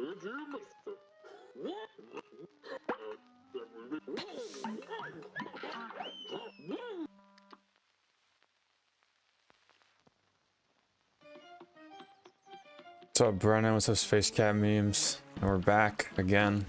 What's up, Brennan? What's up, Space Cat memes? And we're back again.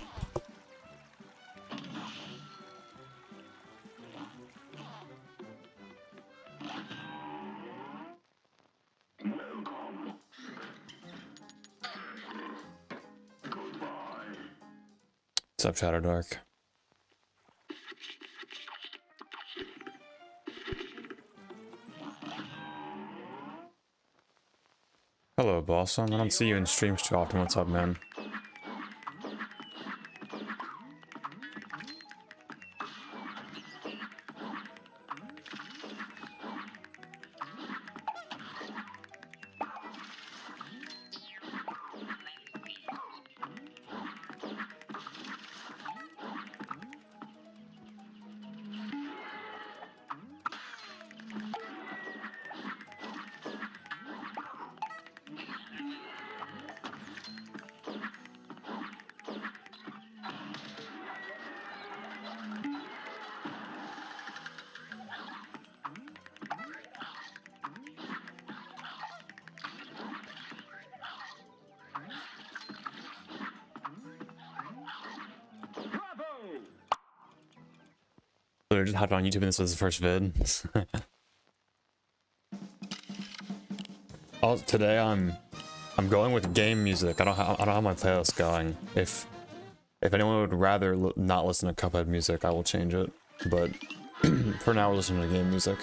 What's up, Shadow Dark? Hello, Balsam. I don't see you in streams too often. What's up, man? Literally just hopped on YouTube and this was the first vid. Today I'm going with game music. I don't have my playlist going. If anyone would rather not listen to Cuphead music, I will change it. But for now, we're listening to game music.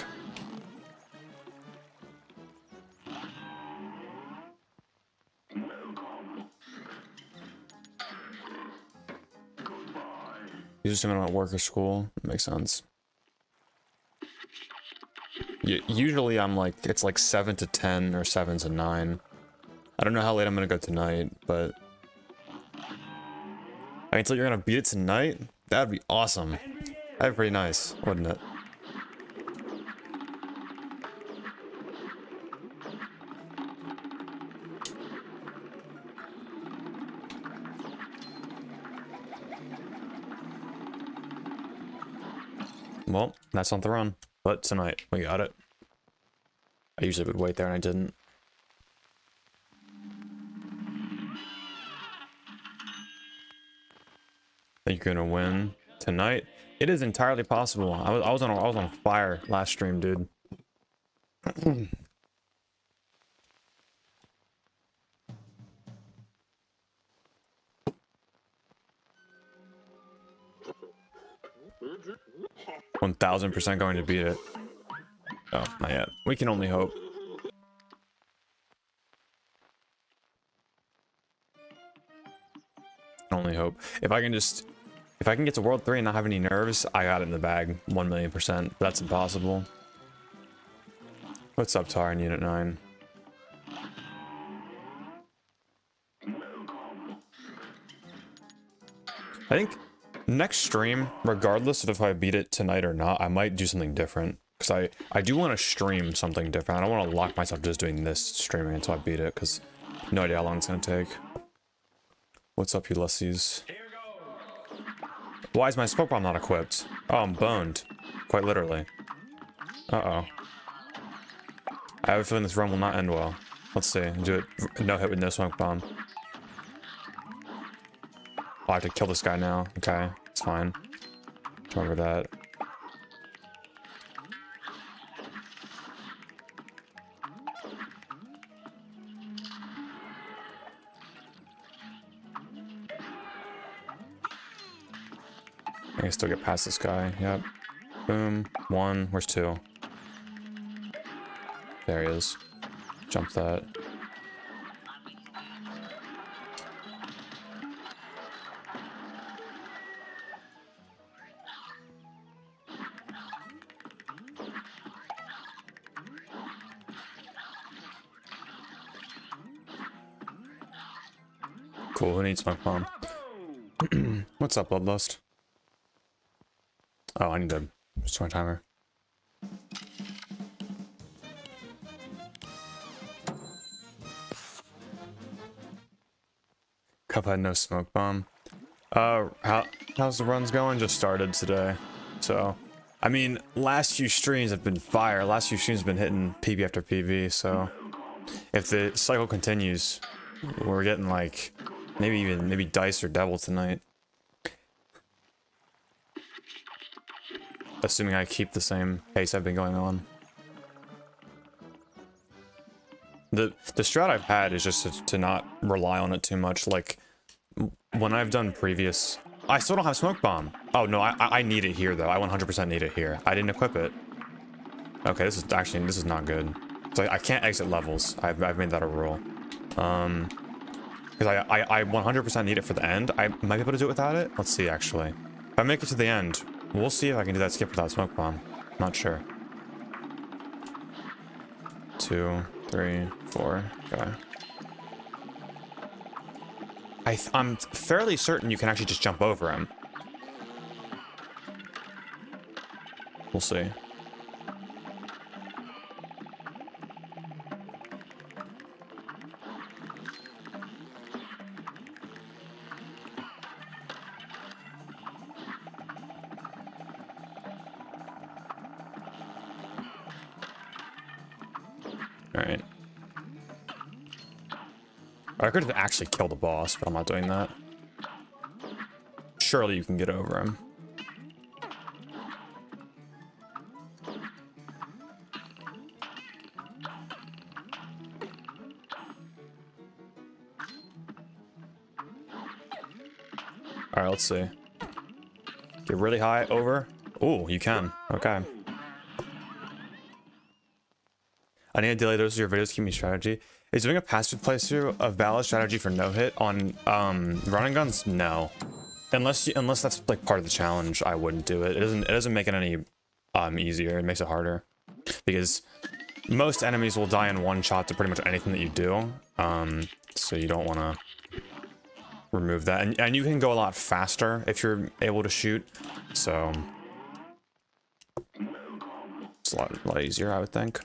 You just at work or school. Makes sense. Usually I'm like, it's like 7 to 10 or 7 to 9. I don't know how late I'm gonna go tonight, but I mean, so you're gonna beat it tonight? That'd be awesome. That'd be pretty nice, wouldn't it? Well, that's not the run, but tonight we got it. I usually would wait there and I didn't. Think you're gonna win tonight? It is entirely possible. I was on fire last stream, dude. $1,000% going to beat it. Oh, not yet. We can only hope. Only hope. If I can get to World 3 and not have any nerves, I got it in the bag. 1,000,000%. That's impossible. What's up, Tar in Unit 9? I think next stream, regardless of if I beat it tonight or not, I might do something different. Because I do want to stream something different. I don't want to lock myself just doing this streaming until I beat it, because no idea how long it's going to take. What's up, Ulysses? Why is my smoke bomb not equipped? Oh, I'm boned. Quite literally. Uh-oh. I have a feeling this run will not end well. Let's see. Do it. No hit with no smoke bomb. Oh, I have to kill this guy now. Okay, it's fine. Remember that. I can still get past this guy. Yep. Boom. 1. Where's 2? There he is. Jump that. Cool, who needs smoke bomb? What's up, Bloodlust? Oh, I need to start my timer. Cuphead, no smoke bomb. How's the runs going? Just started today. So, I mean, last few streams have been fire. Last few streams have been hitting PB after PB, so if the cycle continues, we're getting like maybe dice or devil tonight. Assuming I keep the same pace I've been going on. The strat I've had is just to not rely on it too much. Like when I've done previous, I still don't have smoke bomb. Oh no, I need it here though. I 100% need it here. I didn't equip it. Okay, this is not good. So I can't exit levels. I've made that a rule. Because I 100% need it for the end. I might be able to do it without it. Let's see actually. If I make it to the end, we'll see if I can do that skip without smoke bomb. Not sure. 2, 3, 4. Okay. I'm fairly certain you can actually just jump over him. We'll see. Alright. I could have actually killed the boss, but I'm not doing that. Surely you can get over him. Alright, let's see. Get really high, over. Ooh, you can. Okay. I need to delay those of your videos to keep me strategy. Is doing a passive playthrough a valid strategy for no hit on run and guns? No. Unless that's like part of the challenge, I wouldn't do it. It doesn't make it any easier. It makes it harder. Because most enemies will die in one shot to pretty much anything that you do. So you don't want to remove that. And you can go a lot faster if you're able to shoot. So it's a lot easier, I would think.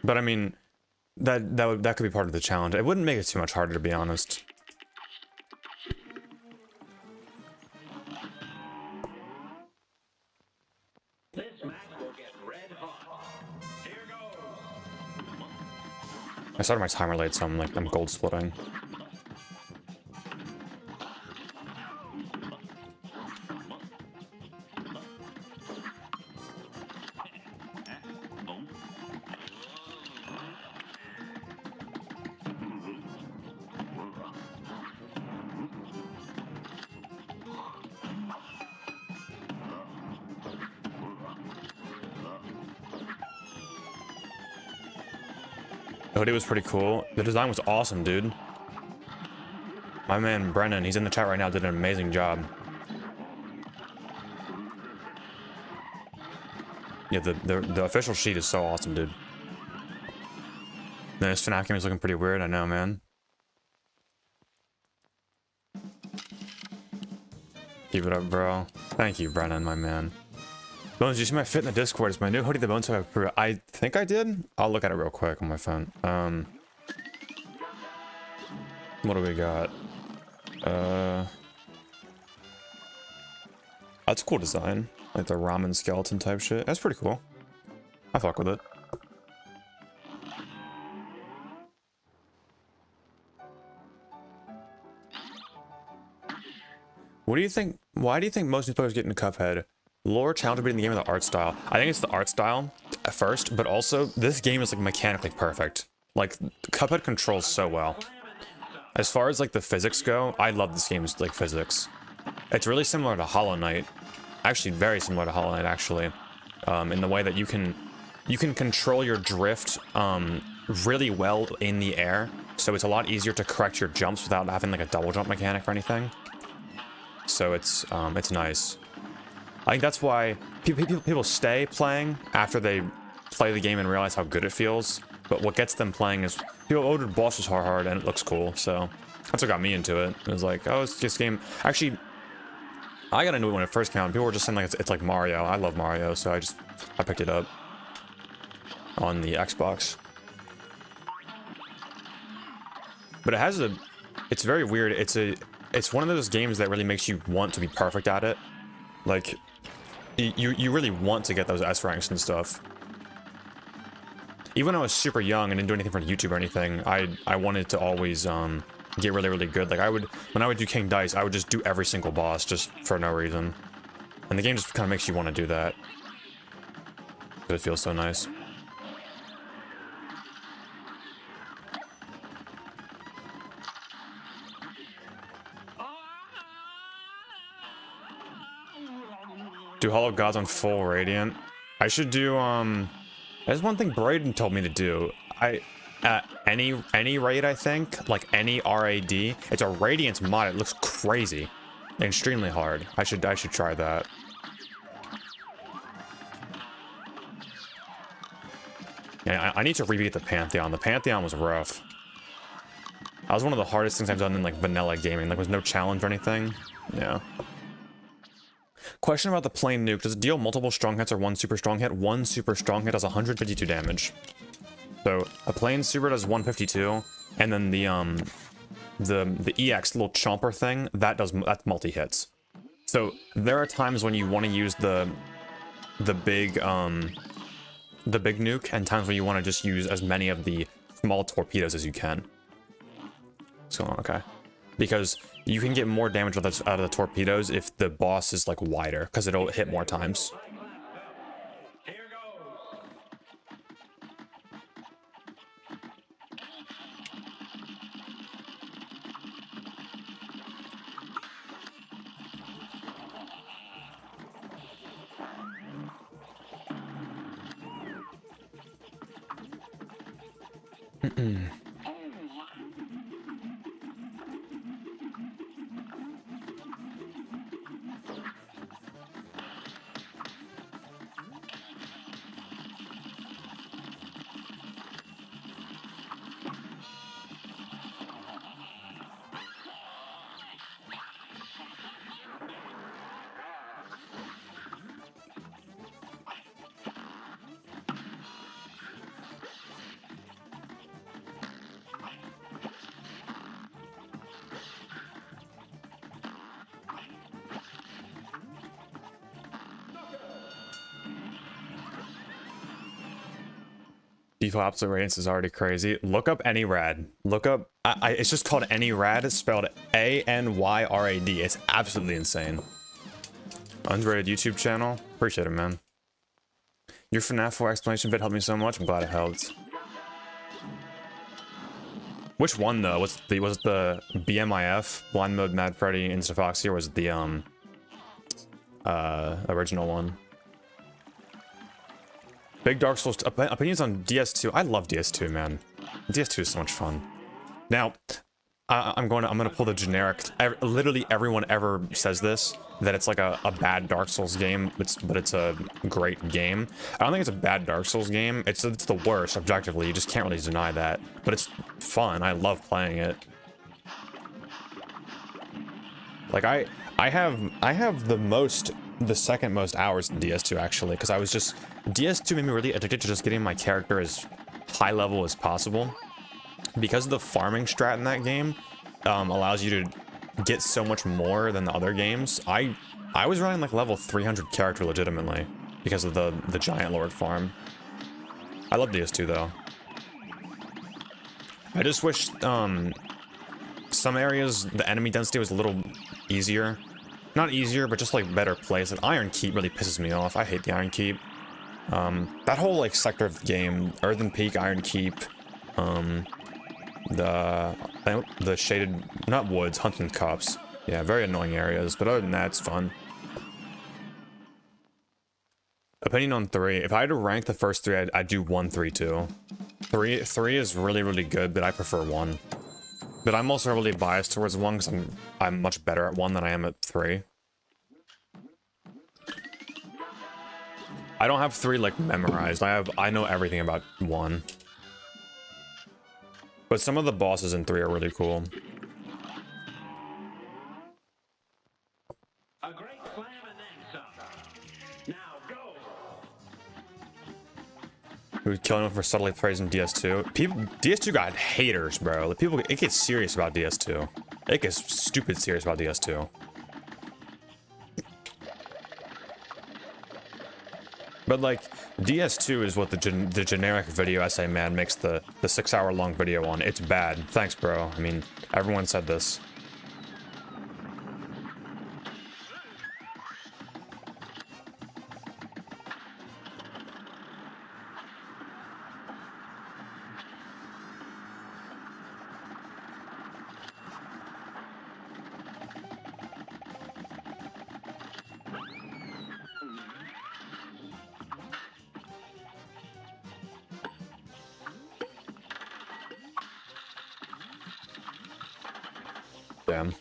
But I mean, that could be part of the challenge. It wouldn't make it too much harder, to be honest. This match will get red hot. Here goes. I started my timer late, so I'm gold splitting. The hoodie was pretty cool. The design was awesome, dude. My man Brennan, he's in the chat right now, did an amazing job. Yeah, the official sheet is so awesome, dude. This FNAF game is looking pretty weird, I know, man. Keep it up, bro. Thank you, Brennan, my man. Bones, you see my fit in the Discord? It's my new hoodie, the Bones have approved. I think I did. I'll look at it real quick on my phone. What do we got? That's a cool design. Like the ramen skeleton type shit. That's pretty cool. I fuck with it. What do you think? Why do you think most new players get into Cuphead? Lore, challenge beating the game, of the art style. I think it's the art style at first, but also this game is like mechanically perfect. Like Cuphead controls so well. As far as like the physics go, I love this game's like physics. It's really similar to Hollow Knight. Actually, very similar to Hollow Knight actually, in the way that you can control your drift really well in the air. So it's a lot easier to correct your jumps without having like a double jump mechanic or anything. So it's nice. I think that's why people stay playing after they play the game and realize how good it feels. But what gets them playing is people, oh, the boss is hard and it looks cool. So that's what got me into it. It was like, oh, it's just game. Actually, I got into it when it first came out. People were just saying like it's like Mario. I love Mario, so I picked it up on the Xbox. But it has a, it's very weird. It's one of those games that really makes you want to be perfect at it. Like, you really want to get those S ranks and stuff. Even when I was super young and didn't do anything for YouTube or anything, I wanted to always get really, really good. Like when I would do King Dice, I would just do every single boss just for no reason. And the game just kind of makes you want to do that. But it feels so nice. Do Hollow Gods on full Radiant. I should do, there's one thing Braden told me to do. Any raid, I think, like any RAD, it's a Radiance mod. It looks crazy. And extremely hard. I should try that. Yeah, I need to rebeat the Pantheon. The Pantheon was rough. That was one of the hardest things I've done in like vanilla gaming. Like, was no challenge or anything. Yeah. Question about the plain nuke. Does it deal multiple strong hits or one super strong hit? One super strong hit does 152 damage. So a plain super does 152, and then the EX little chomper thing that's multi hits. So there are times when you want to use the big nuke, and times when you want to just use as many of the small torpedoes as you can. What's going on? Okay. Because you can get more damage out of the torpedoes if the boss is like wider, because it'll hit more times. Here goes. Default opposite radiance is already crazy. Look up AnyRad. Look up, it's just called AnyRad. It's spelled ANYRAD. It's absolutely insane. Underrated YouTube channel. Appreciate it, man. Your FNAF 4 explanation vid helped me so much. I'm glad it helped. Which one though? Was it the BMIF, Blind Mode, Mad Freddy, Insta Foxy, or was it the original one? Big Dark Souls opinions on DS2. I love DS2, man. DS2 is so much fun. Now, I'm gonna pull the generic. Literally everyone ever says this, that it's like a bad Dark Souls game. But it's a great game. I don't think it's a bad Dark Souls game. It's the worst objectively. You just can't really deny that. But it's fun. I love playing it. Like I have the second most hours in DS2 actually, because I was just DS2 made me really addicted to just getting my character as high level as possible, because the farming strat in that game allows you to get so much more than the other games. I was running like level 300 character legitimately because of the giant lord farm. I love DS2 though. I just wish some areas the enemy density was a little easier. Not easier, but just like better placed. Like Iron Keep really pisses me off. I hate the Iron Keep. That whole like sector of the game, Earthen Peak, Iron Keep, the shaded, not woods, Hunting Copse. Yeah, very annoying areas, but other than that, it's fun. Opinion on 3. If I had to rank the first 3, I'd do 1, 3, 2. 3 is really, really good, but I prefer 1. But I'm also really biased towards 1 because I'm much better at 1 than I am at 3. I don't have 3 like memorized. I know everything about 1. But some of the bosses in 3 are really cool. A great slam and then some. Now go. We would kill anyone for subtly praising DS2. DS2 got haters, bro. Like, people, it gets serious about DS2. It gets stupid serious about DS2. But like, DS2 is what the generic video essay man makes the 6-hour long video on. It's bad. Thanks, bro. I mean, everyone said this. Damn.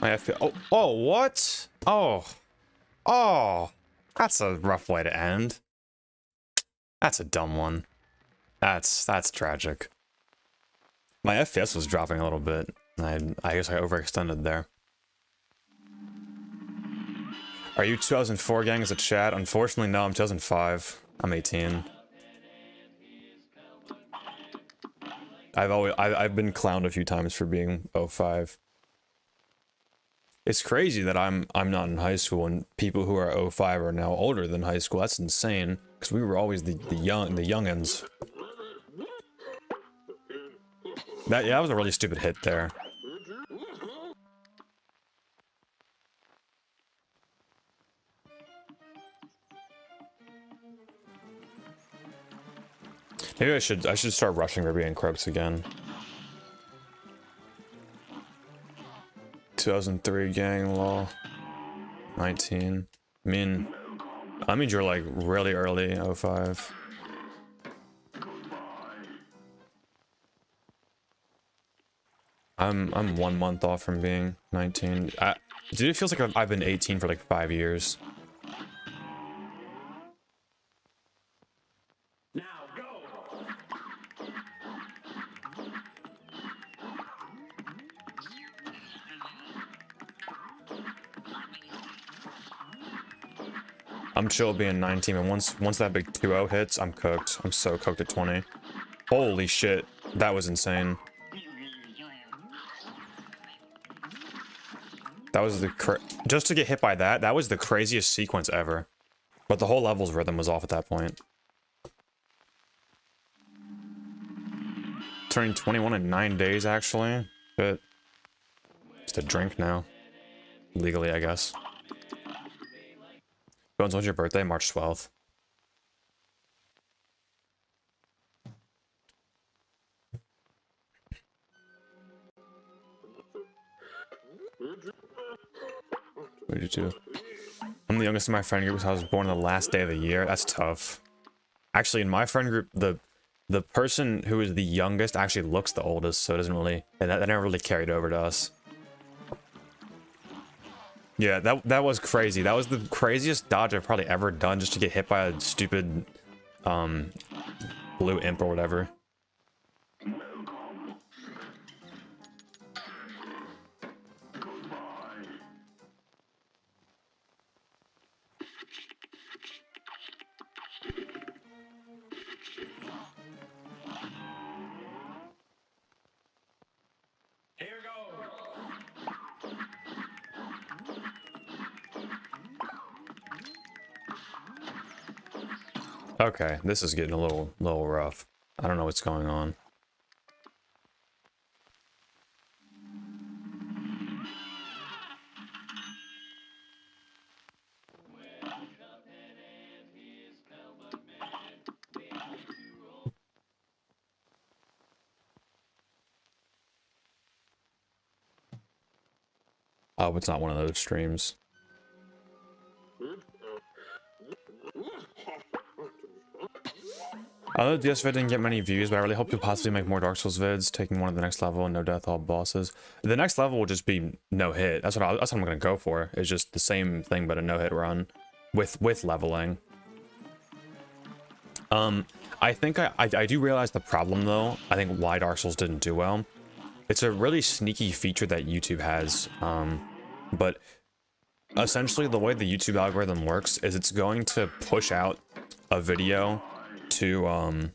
I feel. Oh, what? Oh, that's a rough way to end. That's a dumb one. That's tragic. My FPS was dropping a little bit. I guess I overextended there. Are you 2004 gang as a chat? Unfortunately, no, I'm 2005. I'm 18. I've been clowned a few times for being 05. It's crazy that I'm not in high school and people who are 05 are now older than high school. That's insane because we were always the youngins. That was a really stupid hit there. Maybe I should start rushing Ruby and Croaks again. 2003 gang law. 19. I mean, that means you're like really early 05. I'm 1 month off from being 19. Dude, it feels like I've been 18 for like 5 years. Now go. I'm chill being 19, and once that big 2-0 hits, I'm cooked. I'm so cooked at 20. Holy shit, that was insane. That was just to get hit by that was the craziest sequence ever. But the whole level's rhythm was off at that point. Turning 21 in 9 days, actually. Shit. Just a drink now. Legally, I guess. Bones, when's your birthday? March 12th. What did you do? I'm the youngest in my friend group, so I was born the last day of the year. That's tough. Actually, in my friend group, the person who is the youngest actually looks the oldest, so it doesn't really... That never really carried over to us. Yeah, that was crazy. That was the craziest dodge I've probably ever done just to get hit by a stupid, blue imp or whatever. Here goes. Okay, this is getting a little rough. I don't know what's going on. Oh, it's not one of those streams. I know DS vid didn't get many views, but I really hope to possibly make more Dark Souls vids, taking one of the next level and no death all bosses. The next level will just be no hit. That's what I'm gonna go for. It's just the same thing but a no hit run with leveling. I think I do realize the problem though. I think why Dark Souls didn't do well. It's a really sneaky feature that YouTube has, but essentially the way the YouTube algorithm works is it's going to push out a video to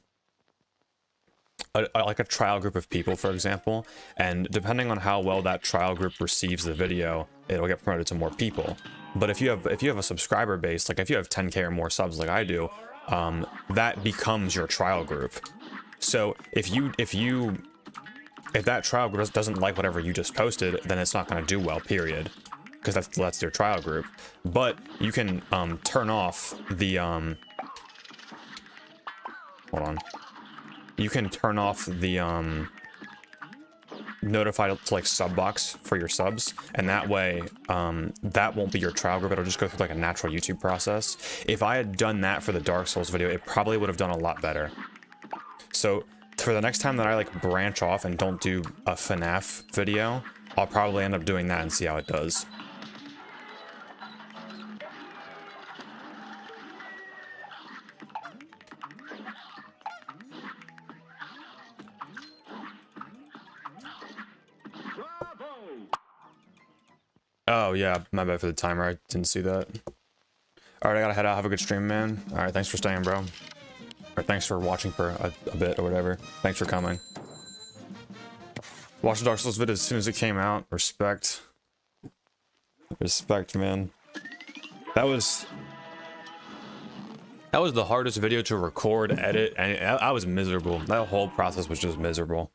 like a trial group of people, for example, and depending on how well that trial group receives the video, it'll get promoted to more people. But if you have a subscriber base, like if you have 10K or more subs like I do, that becomes your trial group. So if that trial group doesn't like whatever you just posted, then it's not going to do well, period, because that's their trial group. But you can turn off the hold on. You can turn off the notified to like sub box for your subs, and that way that won't be your trial group. It'll just go through like a natural YouTube process. If I had done that for the Dark Souls video, it probably would have done a lot better. So for the next time that I like branch off and don't do a FNAF video, I'll probably end up doing that and see how it does. Oh yeah, my bad for the timer. I didn't see that. All right, I gotta head out. Have a good stream, man. All right, thanks for staying, bro. Or thanks for watching for a bit or whatever. Thanks for coming. Watched the Dark Souls video as soon as it came out. Respect. Respect, man. That was the hardest video to record, edit, and I was miserable. That whole process was just miserable.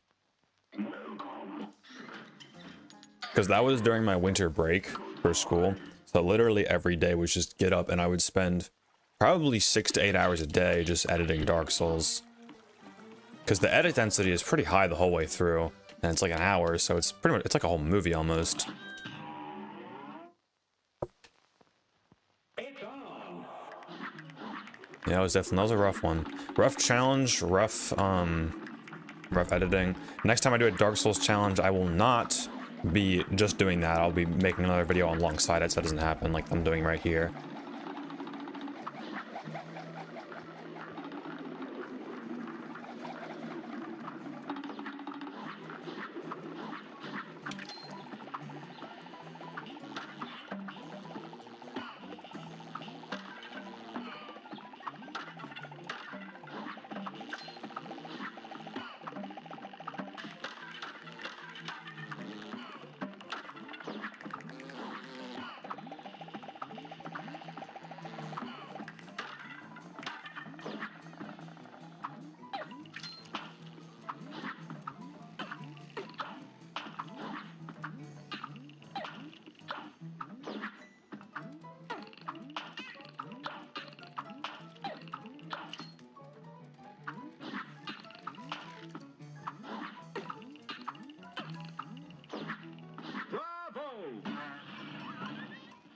Because that was during my winter break for school. So literally every day was just get up and I would spend probably 6 to 8 hours a day just editing Dark Souls. Because the edit density is pretty high the whole way through. And it's like an hour, so it's pretty much, it's like a whole movie almost. Yeah, that was a rough one. Rough challenge, rough editing. Next time I do a Dark Souls challenge, I will not be just doing that. I'll be making another video alongside it so that doesn't happen like I'm doing right here.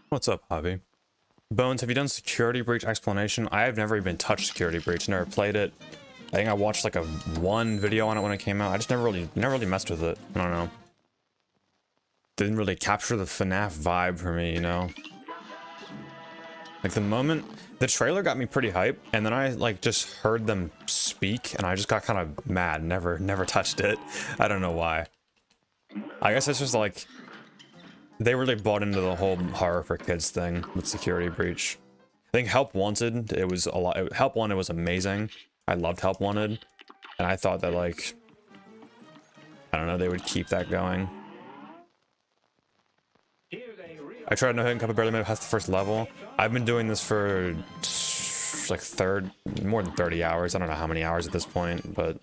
What's up, Javi? Bones, have you done Security Breach Explanation? I have never even touched Security Breach, never played it. I think I watched like one video on it when it came out. I just never really messed with it. I don't know. Didn't really capture the FNAF vibe for me, you know? Like the trailer got me pretty hype, and then I like just heard them speak, and I just got kind of mad. Never touched it. I don't know why. I guess it's just like they really bought into the whole horror for kids thing with Security Breach. I think Help Wanted, it was a lot. Help Wanted was amazing. I loved Help Wanted, and I thought that like, I don't know, they would keep that going. I tried no hitting Cuphead, barely made it past the first level. I've been doing this for like more than 30 hours. I don't know how many hours at this point, but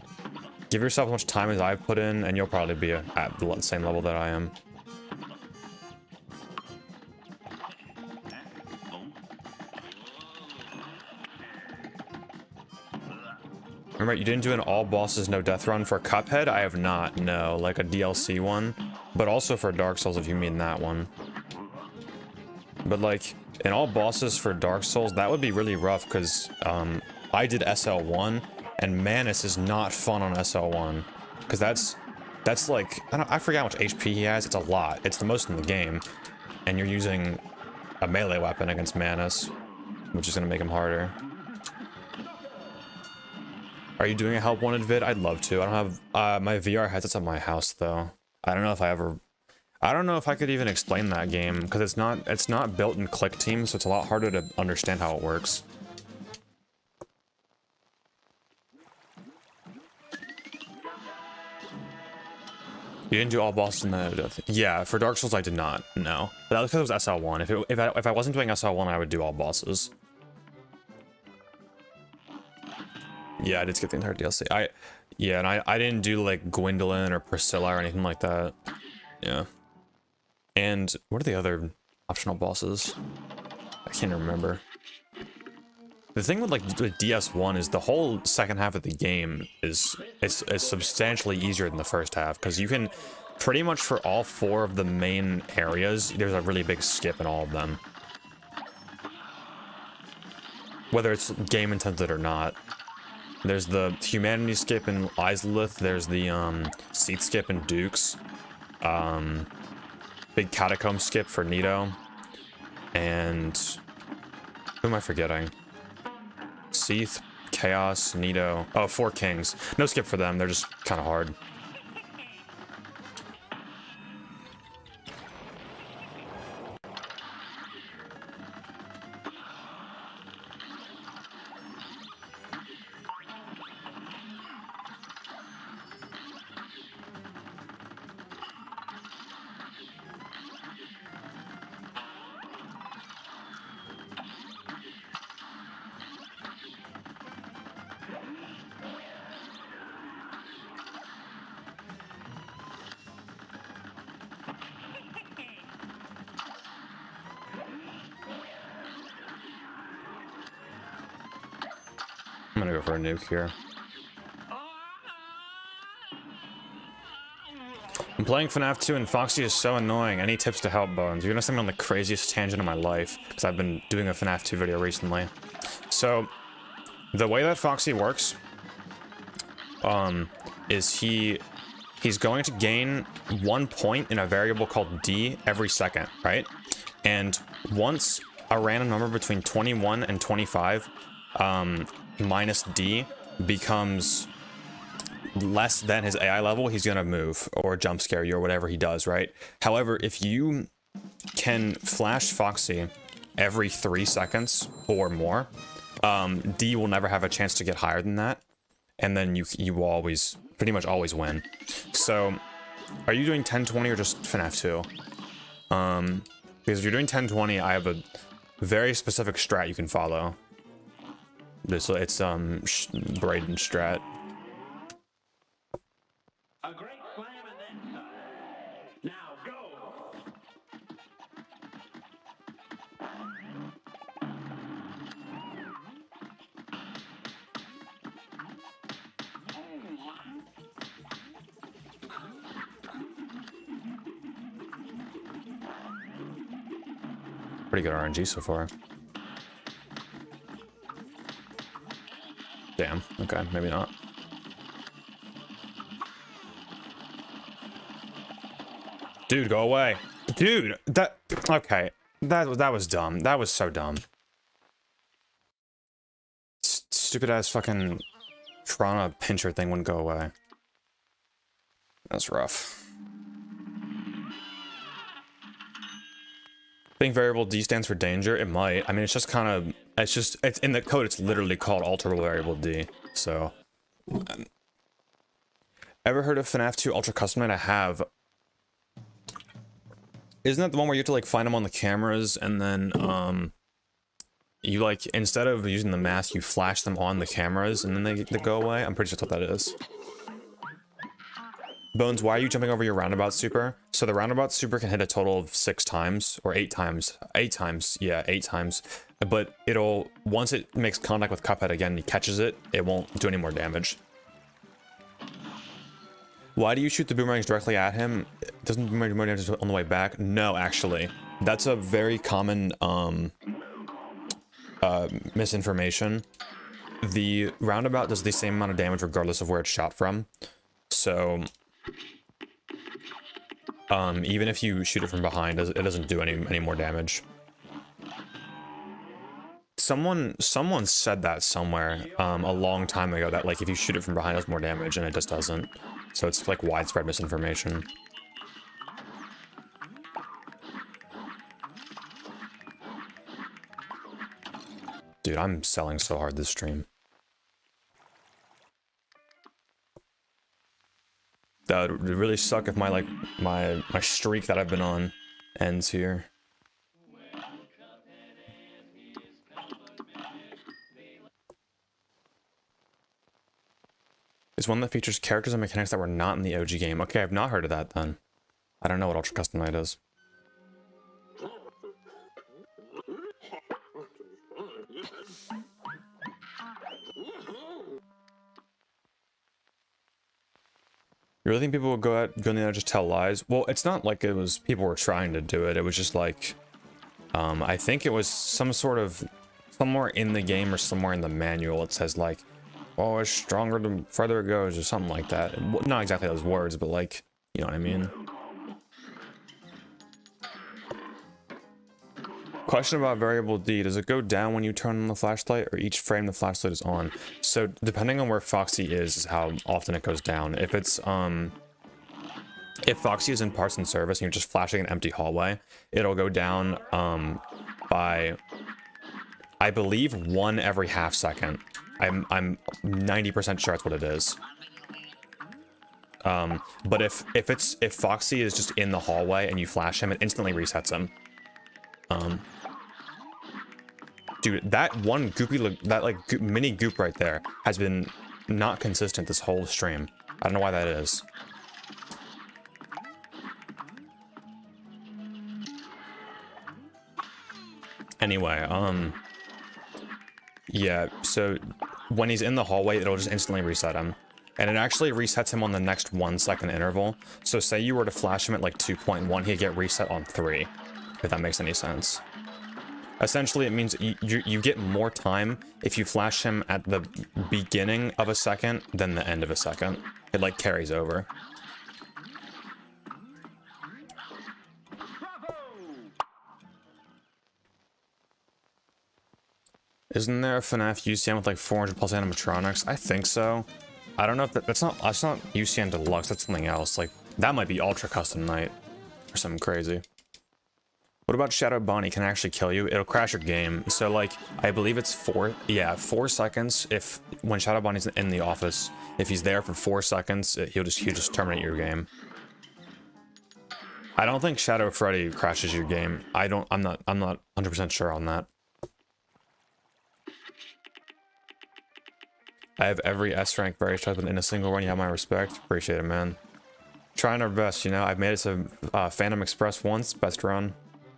give yourself as much time as I've put in, and you'll probably be at the same level that I am. Remember, you didn't do an all bosses no death run for Cuphead? I have not, no. Like a DLC one, but also for Dark Souls if you mean that one. But like, in all bosses for Dark Souls, that would be really rough because I did SL1, and Manus is not fun on SL1. Because that's like, I forget how much HP he has, it's a lot. It's the most in the game. And you're using a melee weapon against Manus, which is going to make him harder. Are you doing a help wanted vid? I'd love to. I don't have my VR headsets at my house though. I don't know if I could even explain that game because it's not built in click team, so it's a lot harder to understand how it works. You didn't do all bosses in the... Yeah, for Dark Souls I did not, no. But that was because it was SL1. If I wasn't doing SL1, I would do all bosses. Yeah, I did skip the entire DLC. And I didn't do like Gwendolyn or Priscilla or anything like that. Yeah. And what are the other optional bosses? I can't remember. The thing with like with DS1 is the whole second half of the game is substantially easier than the first half because you can pretty much for all 4 of the main areas, there's a really big skip in all of them. Whether it's game intensive or not. There's the humanity skip in Islith, there's the seat skip in Dukes, big catacomb skip for Nito, and who am I forgetting? Seath, Chaos, Nito. Oh, 4 Kings. No skip for them, they're just kind of hard. I'm gonna go for a nuke here. I'm playing FNAF 2 and Foxy is so annoying. Any tips to help, Bones? You're gonna send me on the craziest tangent of my life because I've been doing a FNAF 2 video recently. So, the way that Foxy works, is he's going to gain 1 point in a variable called D every second, right? And once a random number between 21 and 25, minus D becomes less than his AI level, he's gonna move or jump scare you or whatever he does, right? However, if you can flash Foxy every 3 seconds or more, D will never have a chance to get higher than that, and then you will always, pretty much always win. So, are you doing 1020 or just FNAF 2? Because if you're doing 1020, I have a very specific strat you can follow. It's Braden strat. A great slam and then some. Now go. Pretty good RNG so far. Damn, okay, maybe not. Dude, go away. Dude, okay. That was dumb. That was so dumb. Stupid ass fucking Piranha pincher thing wouldn't go away. That's rough. Think variable D stands for danger? It might. I mean, it's just kind of... It's in the code, it's literally called alterable variable D. So... ever heard of FNAF 2 Ultra Custom Night? I have. Isn't that the one where you have to, like, find them on the cameras, and then, you, like, instead of using the mask, you flash them on the cameras, and then they go away? I'm pretty sure that's what that is. Bones, why are you jumping over your roundabout super? So the roundabout super can hit a total of 6 times, or 8 times. 8 times, yeah, 8 times. But it'll, once it makes contact with Cuphead again, he catches it, it won't do any more damage. Why do you shoot the boomerangs directly at him? Doesn't the boomerang do more damage on the way back? No, actually. That's a very common, misinformation. The roundabout does the same amount of damage regardless of where it's shot from. So... even if you shoot it from behind, it doesn't do any more damage. someone said that somewhere a long time ago, that like if you shoot it from behind it does more damage, and it just doesn't. So it's like widespread misinformation. Dude, I'm selling so hard this stream. That would really suck if my my streak that I've been on ends here. It's one that features characters and mechanics that were not in the OG game. Okay, I've not heard of that then. I don't know what Ultra Custom Night is. You really think people would go in there and just tell lies? Well, it's not like it was people were trying to do it. It was just like, I think it was some sort of, somewhere in the game or somewhere in the manual it says like, oh, it's stronger the further it goes or something like that. Not exactly those words, but like, you know what I mean? Question about variable D. Does it go down when you turn on the flashlight, or each frame the flashlight is on? So depending on where Foxy is how often it goes down. If it's if Foxy is in parts and service and you're just flashing an empty hallway, it'll go down by, I believe, 1 every half second. I'm 90% sure that's what it is. But if Foxy is just in the hallway and you flash him, it instantly resets him. Dude, that one goopy, that like mini goop right there has been not consistent this whole stream. I don't know why that is. Anyway, yeah, so when he's in the hallway, it'll just instantly reset him. And it actually resets him on the next 1 second interval. So say you were to flash him at like 2.1, he'd get reset on 3, if that makes any sense. Essentially, it means you get more time if you flash him at the beginning of a second than the end of a second. It like carries over. Isn't there a FNAF UCN with like 400 plus animatronics? I think so. I don't know if that's not UCN Deluxe, that's something else. Like, that might be Ultra Custom Night or something crazy. What about Shadow Bonnie? Can it actually kill you? It'll crash your game. So like, I believe it's 4 seconds. If when Shadow Bonnie's in the office, if he's there for 4 seconds, he'll just terminate your game. I don't think Shadow Freddy crashes your game. I'm not 100% sure on that. I have every S rank various type in a single run. You have my respect. Appreciate it, man. Trying our best, you know. I've made it to Phantom Express once, best run.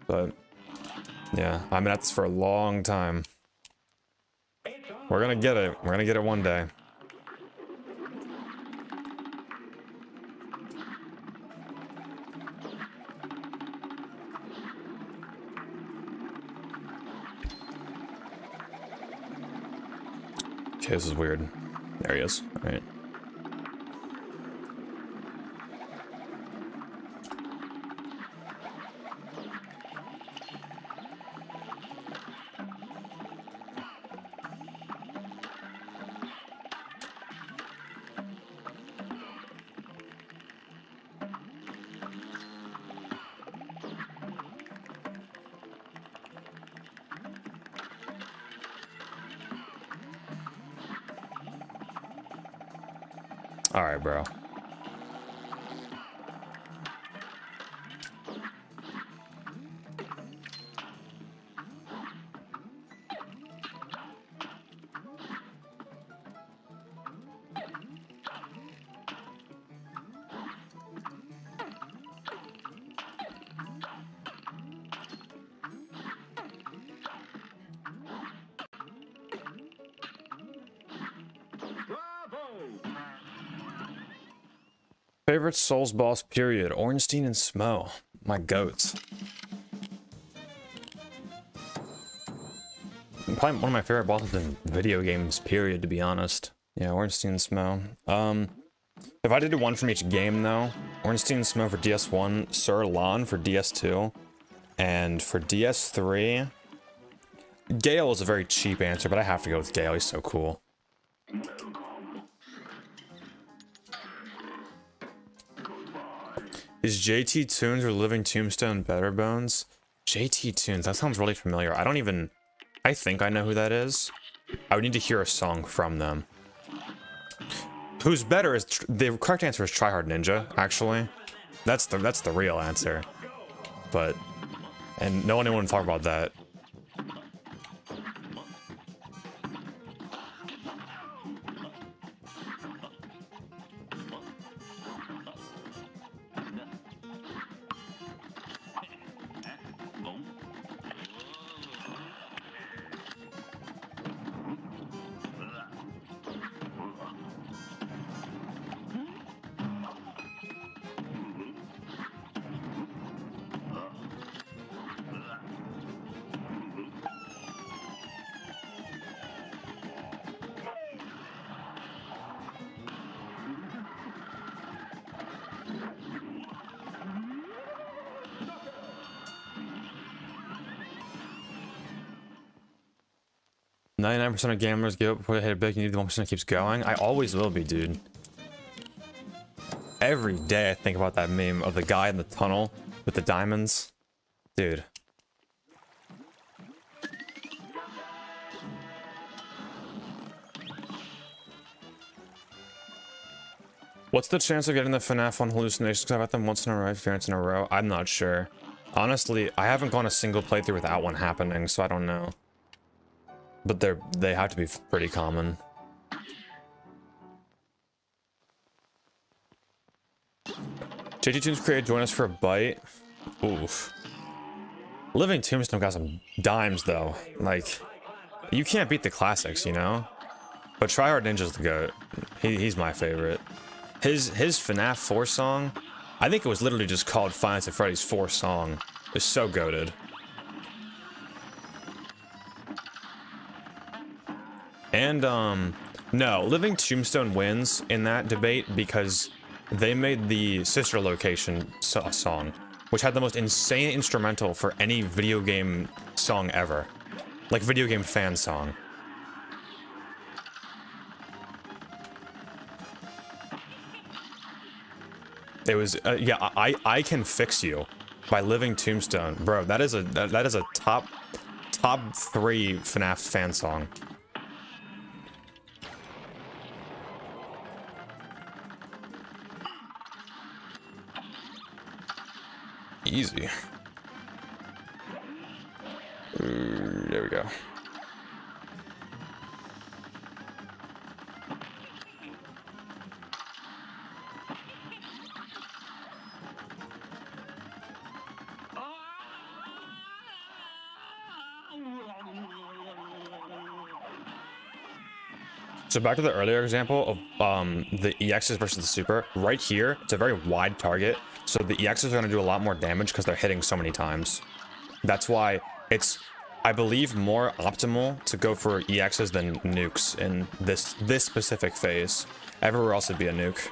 But yeah, I've been at this for a long time. We're gonna get it. We're gonna get it one day. Okay, this is weird. There he is. All right. All right, bro. Favorite Souls boss period? Ornstein and Smo. My goats. Probably one of my favorite bosses in video games period, to be honest. Yeah, Ornstein and Smo. If I did one from each game though, Ornstein and Smo for DS1, Sir Lon for DS2, and for DS3, Gale is a very cheap answer, but I have to go with Gale. He's so cool. Is JT Tunes or Living Tombstone better, Bones? JT Tunes, that sounds really familiar. I think I know who that is. I would need to hear a song from them. Who's better is, the correct answer is Tryhard Ninja, actually. That's the real answer. But, and no one would talk about that. "99% of gamers give up before they hit a big. You need the 1% that keeps going." I always will be, dude. Every day I think about that meme of the guy in the tunnel with the diamonds. Dude. What's the chance of getting the FNAF 1 hallucinations? Because I've had them once in a row, experience in a row. I'm not sure. Honestly, I haven't gone a single playthrough without one happening, so I don't know. But they have to be pretty common. JT Tunes created, join us for a bite. Oof. Living Tombstone got some dimes though. Like, you can't beat the classics, you know? But Tryhard Ninja's the GOAT. He's my favorite. His FNAF 4 song, I think it was literally just called Five Nights at Freddy's 4 song. It's so goated. And, no, Living Tombstone wins in that debate because they made the Sister Location song, which had the most insane instrumental for any video game song ever. Like, video game fan song. It was, yeah, I Can Fix You by Living Tombstone. Bro, that is a top 3 FNAF fan song. Easy. There we go. So back to the earlier example of the EXs versus the Super. Right here, it's a very wide target, so the EXs are going to do a lot more damage because they're hitting so many times. That's why it's, I believe, more optimal to go for EXs than nukes in this specific phase. Everywhere else would be a nuke.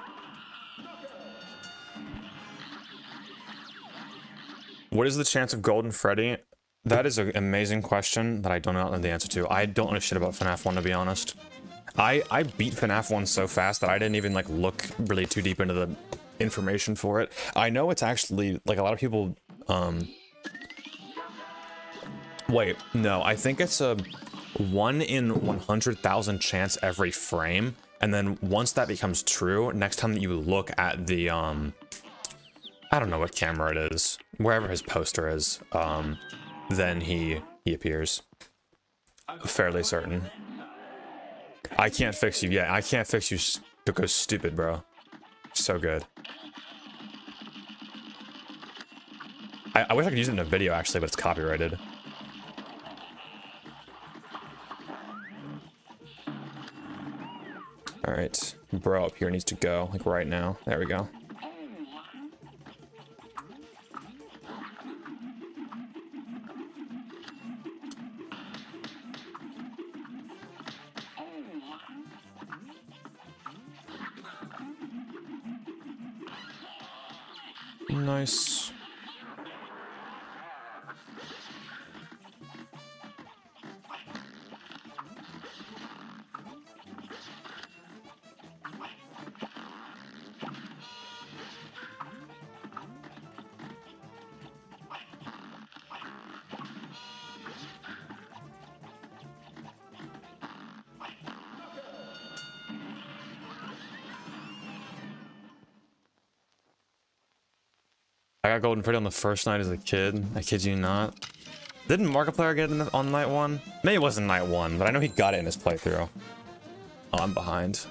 What is the chance of Golden Freddy? That is an amazing question that I don't know the answer to. I don't know shit about FNAF 1, to be honest. I beat FNAF 1 so fast that I didn't even like look really too deep into the information for it. I know it's actually like a lot of people wait, no, I think it's a 1 in 100,000 chance every frame, and then once that becomes true, next time that you look at the I don't know what camera it is, wherever his poster is, then he appears. Fairly certain. I Can't Fix You. Yeah, I Can't Fix You goes stupid, bro. So good. I wish I could use it in a video, actually, but it's copyrighted. Alright. Bro up here needs to go, like right now. There we go. Nice. I got Golden Freddy on the first night as a kid. I kid you not. Didn't Markiplier get it on night 1? Maybe it wasn't night 1, but I know he got it in his playthrough. Oh, I'm behind.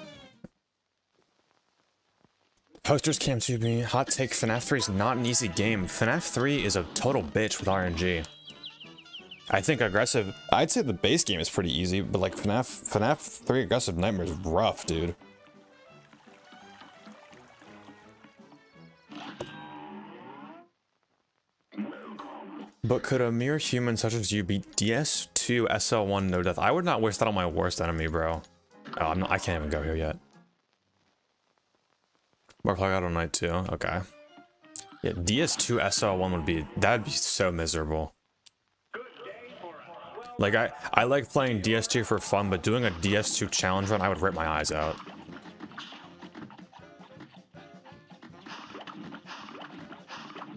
Posters came to me. Hot take, FNAF 3 is not an easy game. FNAF 3 is a total bitch with RNG. I think aggressive... I'd say the base game is pretty easy, but like FNAF 3 Aggressive Nightmare is rough, dude. But could a mere human such as you beat DS2 SL1 no death? I would not wish that on my worst enemy, bro. Oh, I can't even go here yet. Markiplier got on night 2. Okay. Yeah, DS2 SL1 would be... That'd be so miserable. Like, I like playing DS2 for fun, but doing a DS2 challenge run, I would rip my eyes out.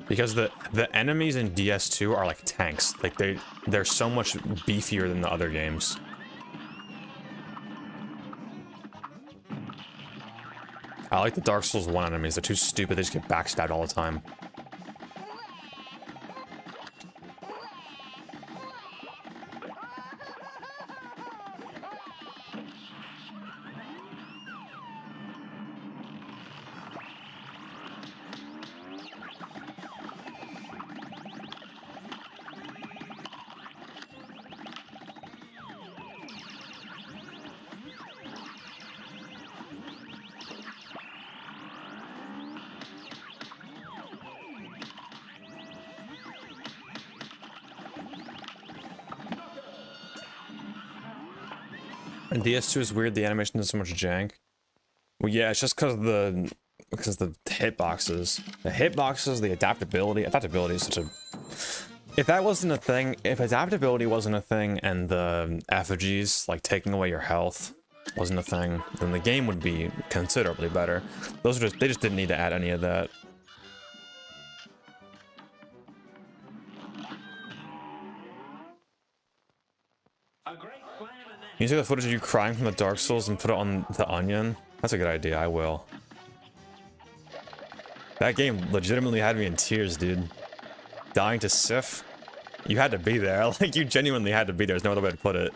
Because the enemies in DS2 are like tanks. Like, they're so much beefier than the other games. I like the Dark Souls 1 enemies. They're too stupid. They just get backstabbed all the time. And DS2 is weird, the animation is so much jank. Well, yeah, it's just because the hitboxes. The hitboxes, the adaptability. Adaptability is such a... If that wasn't a thing, if adaptability wasn't a thing and the effigies, like taking away your health, wasn't a thing, then the game would be considerably better. They just didn't need to add any of that. You take the footage of you crying from the Dark Souls and put it on the Onion? That's a good idea, I will. That game legitimately had me in tears, dude. Dying to Sif? You had to be there. Like, you genuinely had to be there. There's no other way to put it.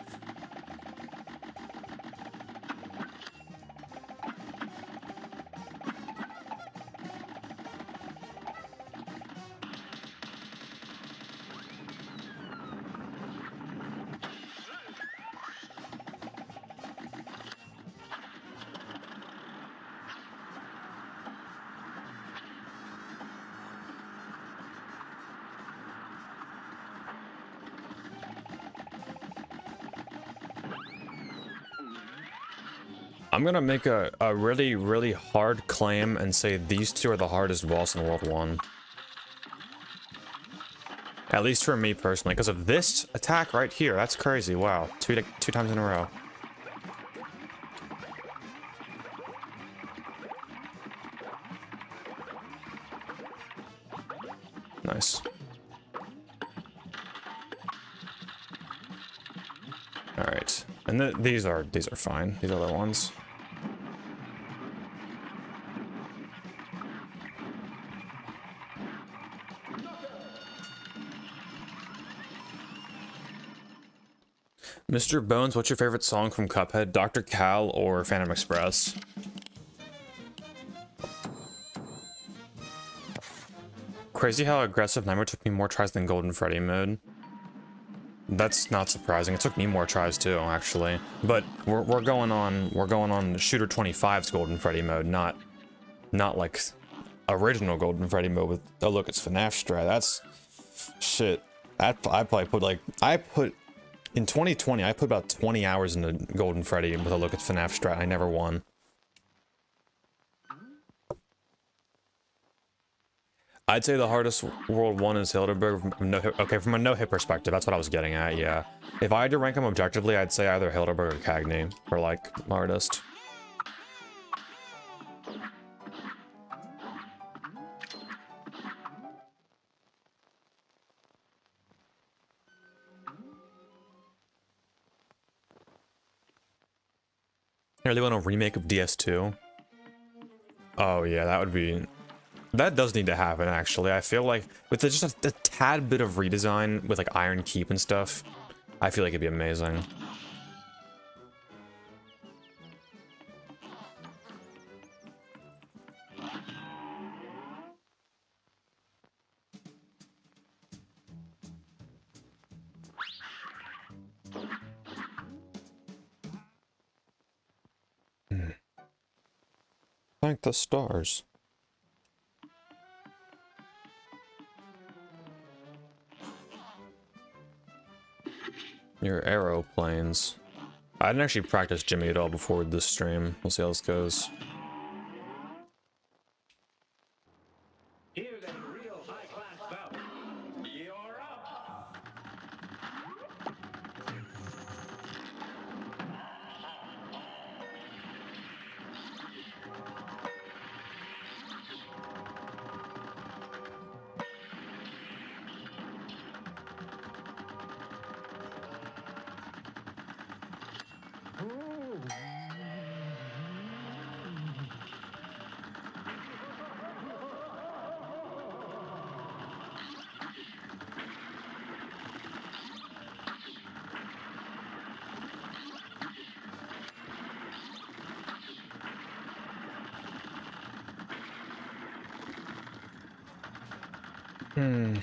I'm gonna make a really, really hard claim and say these two are the hardest boss in World 1. At least for me personally, because of this attack right here. That's crazy. Wow. Two times in a row. Nice. All right. And these are fine. These other ones. Mr. Bones, what's your favorite song from Cuphead? Dr. Cal or Phantom Express? Crazy how Aggressive Nightmare took me more tries than Golden Freddy mode. That's not surprising. It took me more tries too, actually. But we're going on Shooter 25's Golden Freddy mode, not like original Golden Freddy mode with oh look, it's FNAF strat. That's shit. I probably put in 2020, I put about 20 hours into Golden Freddy with a look at FNAF strat. I never won. I'd say the hardest World 1 is Hildeberg. Okay, from a no-hit perspective, that's what I was getting at, yeah. If I had to rank them objectively, I'd say either Hildeberg or Cagney for, like, hardest. I really want a remake of DS2. Oh yeah, that would be That does need to happen, actually. I feel like with just a tad bit of redesign with like Iron Keep and stuff, I feel like it'd be amazing. Thank the stars. Your aeroplanes. I didn't actually practice Jimmy at all before this stream. We'll see how this goes. Here's a real high-class bout. You're up. Hmm.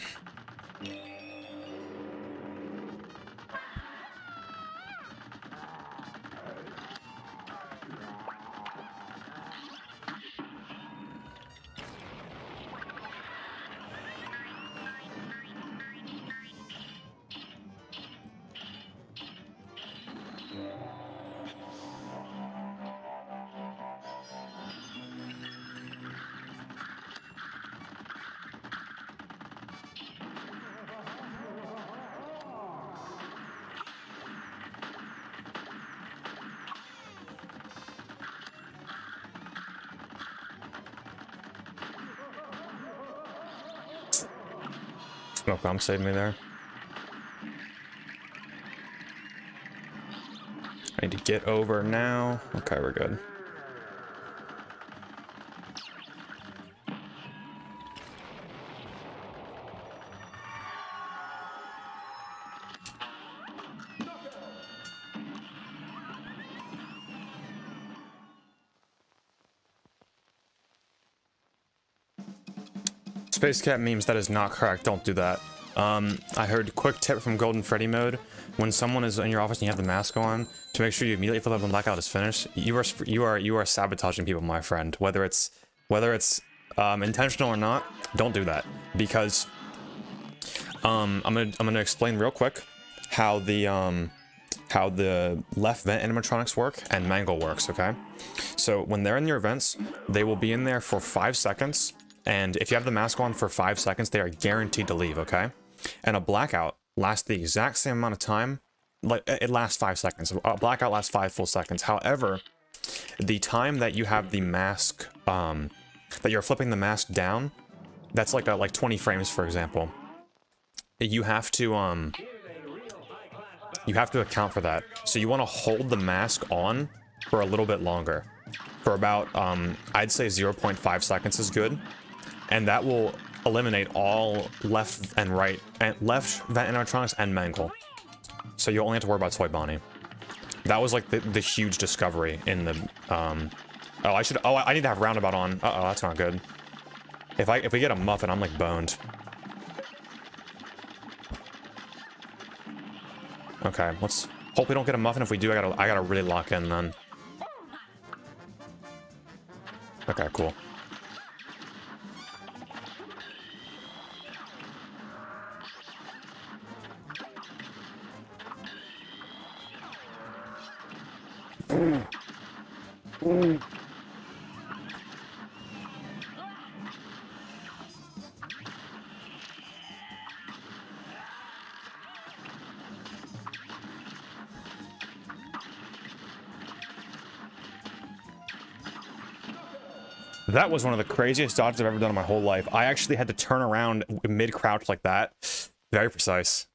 Smoke bomb saved me there. I need to get over now. Okay, we're good. Space Cat memes, that is not correct. Don't do that. I heard quick tip from Golden Freddy mode. When someone is in your office and you have the mask on, to make sure you immediately flip up when blackout is finished, you are sabotaging people, my friend. Whether it's intentional or not, don't do that. Because I'm gonna explain real quick how the left vent animatronics work and Mangle works, okay? So when they're in your vents, they will be in there for 5 seconds, and if you have the mask on for 5 seconds, they are guaranteed to leave, okay? And a blackout lasts the exact same amount of time, like it lasts 5 seconds. A blackout lasts 5 full seconds. However, the time that you have the mask, that you're flipping the mask down, that's like 20 frames, for example. You have to account for that. So you want to hold the mask on for a little bit longer. For about, I'd say 0.5 seconds is good. And that will eliminate all left and right, and left vent animatronics and Mangle. So you only have to worry about Toy Bonnie. That was like the huge discovery in the, I need to have Roundabout on. Uh-oh, that's not good. If we get a Muffin, I'm like boned. Okay, let's hope we don't get a Muffin. If we do, I gotta really lock in then. Okay, cool. That was one of the craziest dodges I've ever done in my whole life. I actually had to turn around mid-crouch like that. Very precise.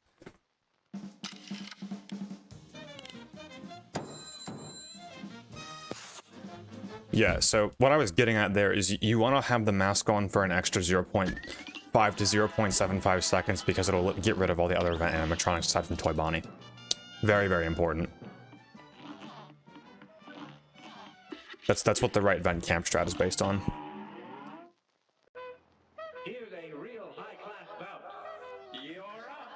Yeah, so what I was getting at there is you want to have the mask on for an extra 0.5 to 0.75 seconds because it'll get rid of all the other event animatronics aside from Toy Bonnie. Very, very important. That's what the right vent camp strat is based on. Here's a real high-class bout. You're up.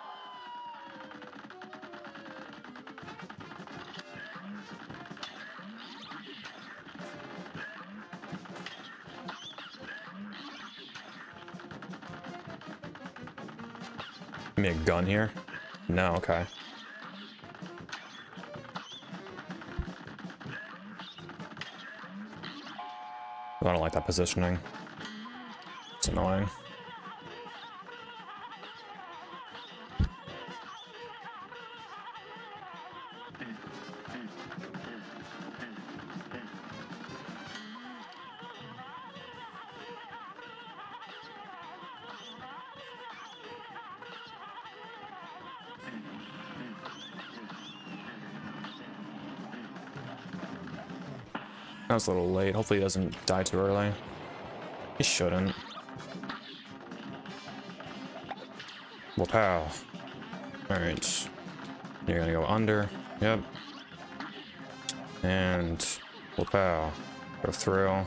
Give me a gun here? No, okay. I don't like that positioning. It's annoying. That was a little late. Hopefully he doesn't die too early. He shouldn't. Well, pow. Alright. You're gonna go under. Yep. And well, pow. Go through.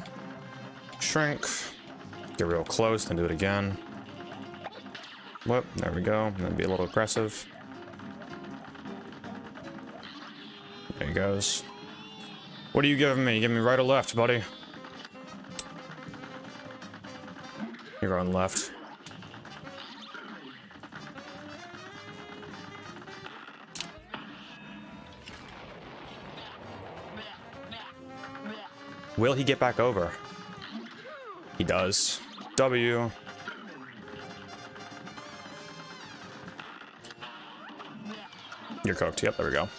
Shrink. Get real close, then do it again. Whoop, there we go. I'm gonna be a little aggressive. There he goes. What are you giving me? You giving me right or left, buddy? You're going left. Will he get back over? He does. W. You're cooked. Yep, there we go.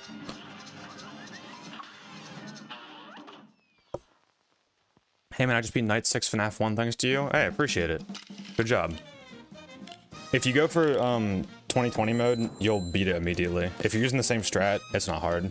Hey man, I just beat Night 6 FNAF 1 thanks to you. Hey, I appreciate it. Good job. If you go for 2020 mode, you'll beat it immediately. If you're using the same strat, it's not hard.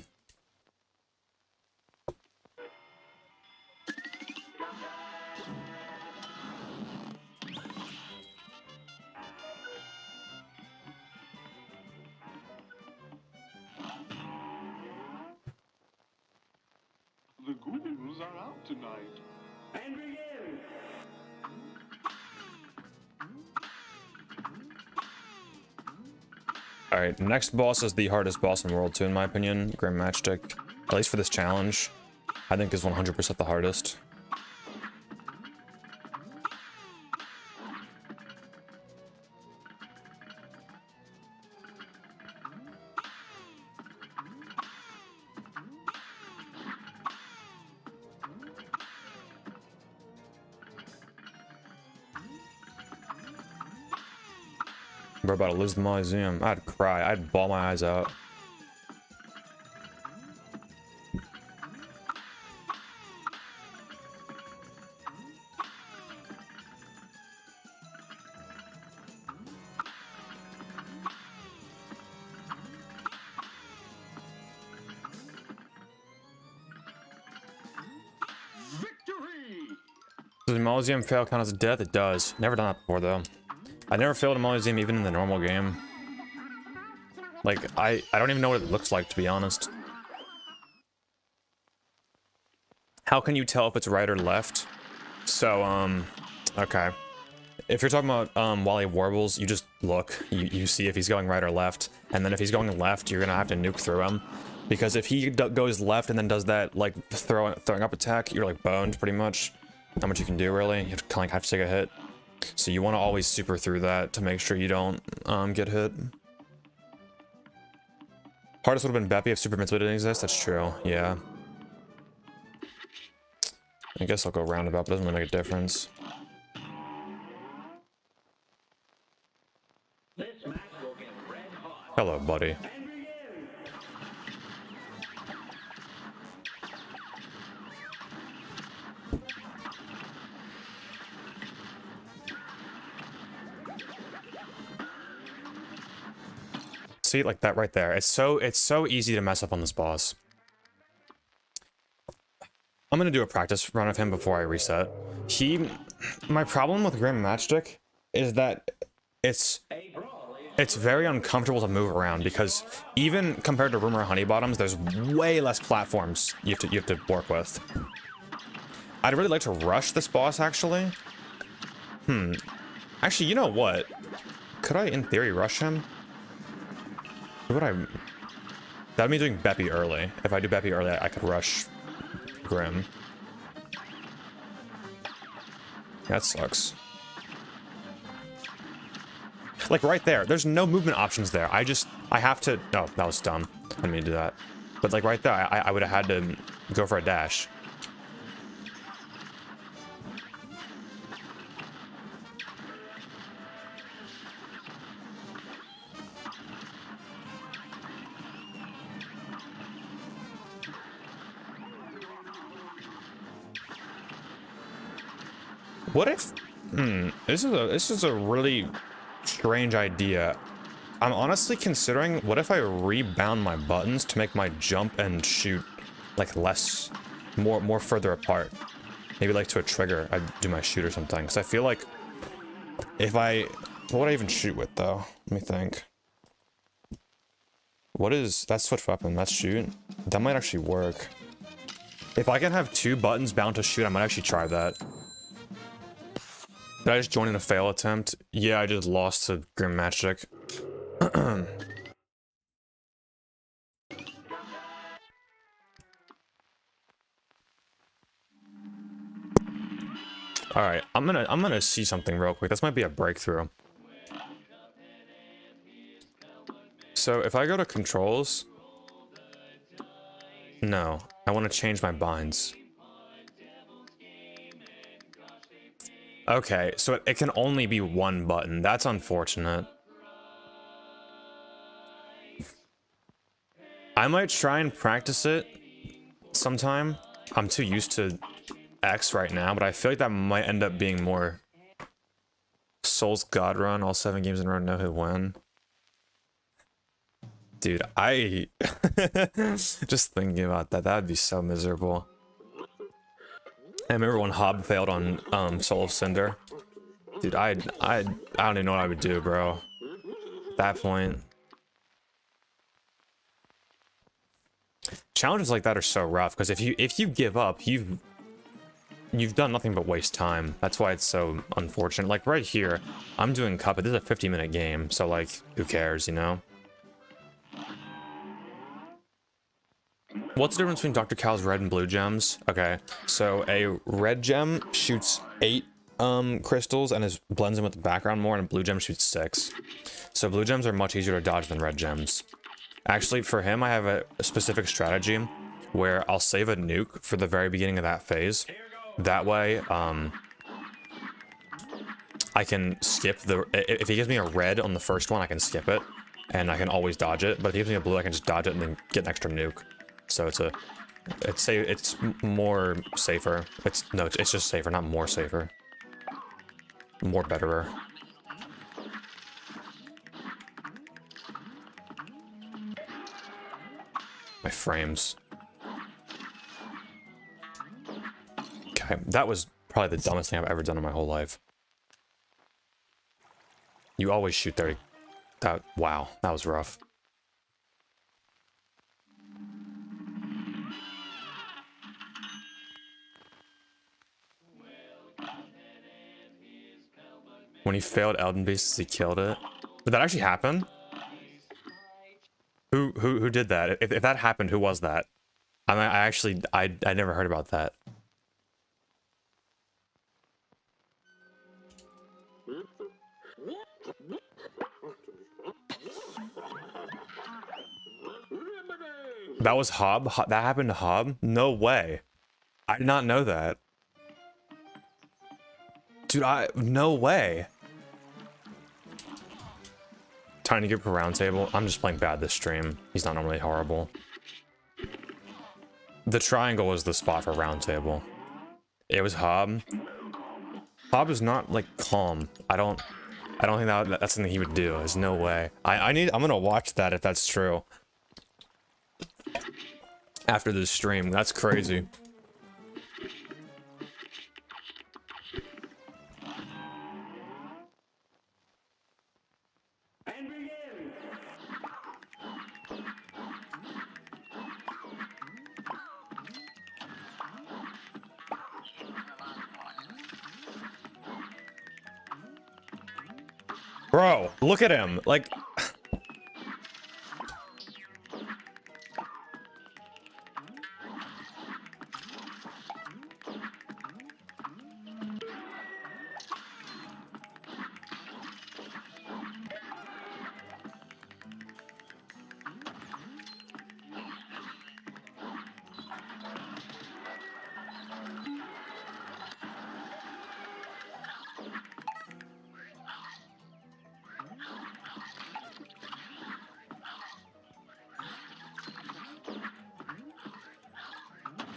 The ghouls are out tonight. And begin. Alright, next boss is the hardest boss in World 2 in my opinion. Grim Matchstick. At least for this challenge. I think is 100% the hardest. We're about to lose the museum. I'd cry. I'd bawl my eyes out. Victory! Does the Mausoleum fail count as a death? It does. Never done that before though. I never failed a Mausoleum even in the normal game. Like, I don't even know what it looks like, to be honest. How can you tell if it's right or left? So, okay. If you're talking about while he warbles, you just look. You see if he's going right or left. And then if he's going left, you're gonna have to nuke through him. Because if he goes left and then does that, like, throwing up attack, you're, like, boned, pretty much. Not much you can do, really. You have to, like, have to take a hit. So you want to always super through that to make sure you don't get hit. Hardest would have been Beppy if super invincibility didn't exist. That's true. Yeah. I guess I'll go roundabout, but it doesn't really make a difference. This match will get red hot. Hello, buddy. And begin. See, like that right there. It's so easy to mess up on this boss. I'm gonna do a practice run of him before I reset. My problem with Grim Matchstick is that it's very uncomfortable to move around because even compared to Rumor Honey Bottoms, there's way less platforms you have to work with. I'd really like to rush this boss actually. Actually, you know what? Could I, in theory, rush him? That'd mean doing Beppy early. If I do Beppy early, I could rush Grim. That sucks. Like right there, there's no movement options there. I have to, oh, that was dumb. I didn't mean to do that. But like right there, I would have had to go for a dash. What if, this is a really strange idea. I'm honestly considering, what if I rebound my buttons to make my jump and shoot like more further apart? Maybe like to a trigger, I'd do my shoot or something. Because I feel like what would I even shoot with though? Let me think. That's switch weapon, that's shoot. That might actually work. If I can have 2 buttons bound to shoot, I might actually try that. Did I just join in a fail attempt? Yeah, I just lost to Grim Matchstick. Alright, I'm gonna see something real quick. This might be a breakthrough. So if I go to controls, no, I want to change my binds. Okay, so it can only be 1 button. That's unfortunate. I might try and practice it sometime. I'm too used to X right now, but I feel like that might end up being more Souls God Run, all 7 games in a row, no hit win. Dude, I just thinking about that would be so miserable. I remember when Hob failed on Soul of Cinder. Dude, I don't even know what I would do, bro. At that point. Challenges like that are so rough because if you give up, you've done nothing but waste time. That's why it's so unfortunate. Like right here, I'm doing Cuphead. This is a 50-minute game, so like who cares, you know? What's the difference between Dr. Cal's red and blue gems? Okay, so a red gem shoots 8 crystals and blends in with the background more, and a blue gem shoots 6. So blue gems are much easier to dodge than red gems. Actually, for him, I have a specific strategy where I'll save a nuke for the very beginning of that phase. That way, I can skip if he gives me a red on the first one, I can skip it, and I can always dodge it. But if he gives me a blue, I can just dodge it and then get an extra nuke. So it's more safer. It's just safer, not more safer. More betterer. My frames. Okay, that was probably the dumbest thing I've ever done in my whole life. You always shoot there. Wow, that was rough. When he failed Elden Beasts, he killed it. Did that actually happen? Who did that? If that happened, who was that? I mean, I never heard about that. That was Hob? That happened to Hob? No way. I did not know that. Dude, no way. Tiny group for round table. I'm just playing bad this stream. He's not normally horrible. The triangle was the spot for round table. It was Hob. Hob is not like calm. I don't think that's something he would do. There's no way. I'm gonna watch that if that's true. After this stream. That's crazy. Bro, look at him. Like,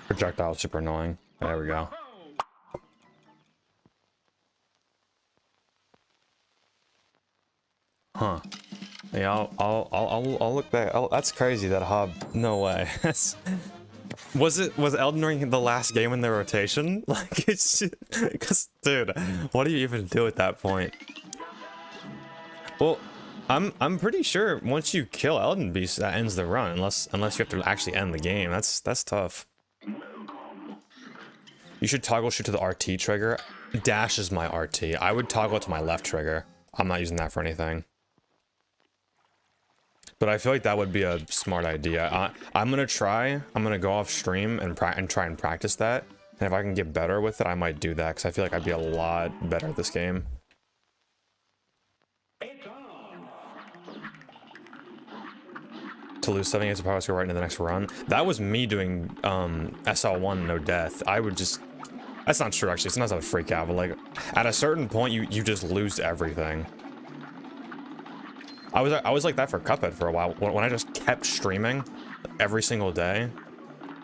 projectile super annoying. There we go. Huh. Yeah, I'll look back. Oh, that's crazy. That Hob. No way. Was Elden Ring the last game in the rotation? Like, it's because, dude, what do you even do at that point? Well, I'm pretty sure once you kill Elden Beast, that ends the run. Unless you have to actually end the game. That's tough. You should toggle shoot to the RT trigger. Dash is my RT. I would toggle it to my left trigger. I'm not using that for anything. But I feel like that would be a smart idea. I'm gonna try. I'm gonna go off stream and try and practice that. And if I can get better with it, I might do that because I feel like I'd be a lot better at this game. To lose 78 power skill right into the next run. That was me doing SL1 no death. I would just. That's not true actually. It's not a freak out, but like at a certain point, you just lose everything. I was like that for Cuphead for a while when I just kept streaming every single day.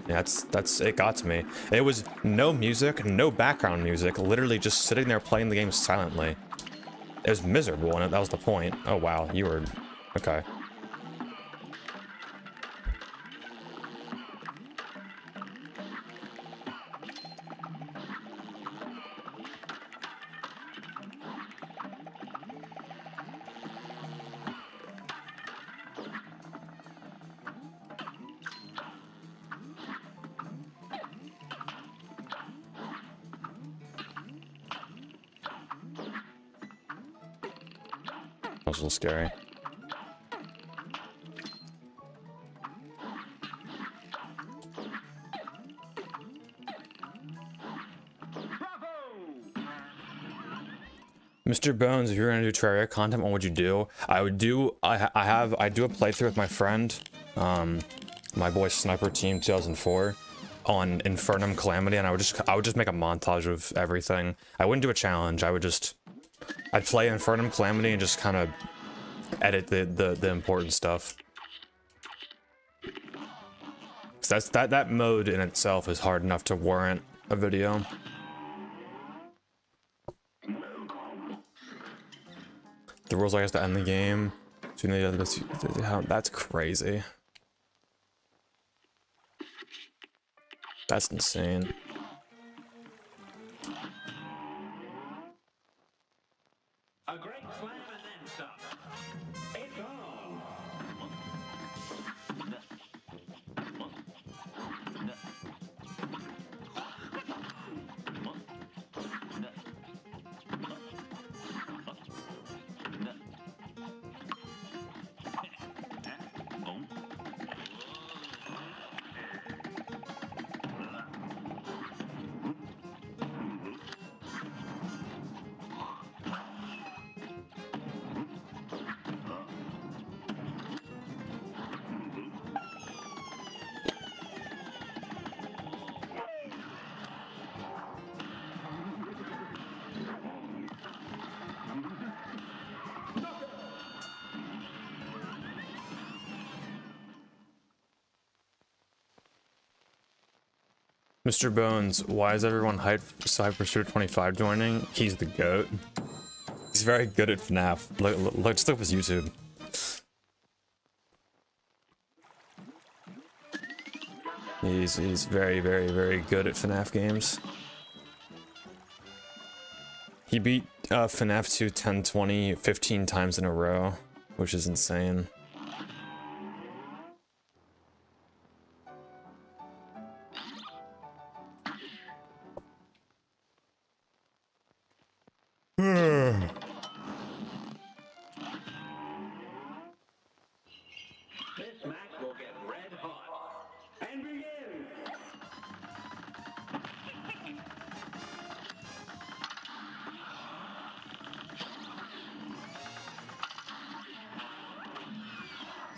Yeah, that's it got to me. It was no music, no background music, literally just sitting there playing the game silently. It was miserable, and that was the point. Oh wow, you were okay. That was a little scary. Mr. Bones, if you were gonna do Terraria content, what would you do? I do a playthrough with my friend, my boy Sniper Team 2004, on Infernum Calamity, and I would just make a montage of everything. I wouldn't do a challenge. I'd play Infernum Calamity and just kind of edit the important stuff. So that mode in itself is hard enough to warrant a video. The rules I guess to end the game. That's crazy. That's insane. A great slam and then some. It's on. Mr. Bones, why is everyone hyped for Cyber Pursuit 25 joining? He's the GOAT. He's very good at FNAF. Look, just look up his YouTube. He's very, very, very good at FNAF games. He beat FNAF 2 1020 15 times in a row, which is insane.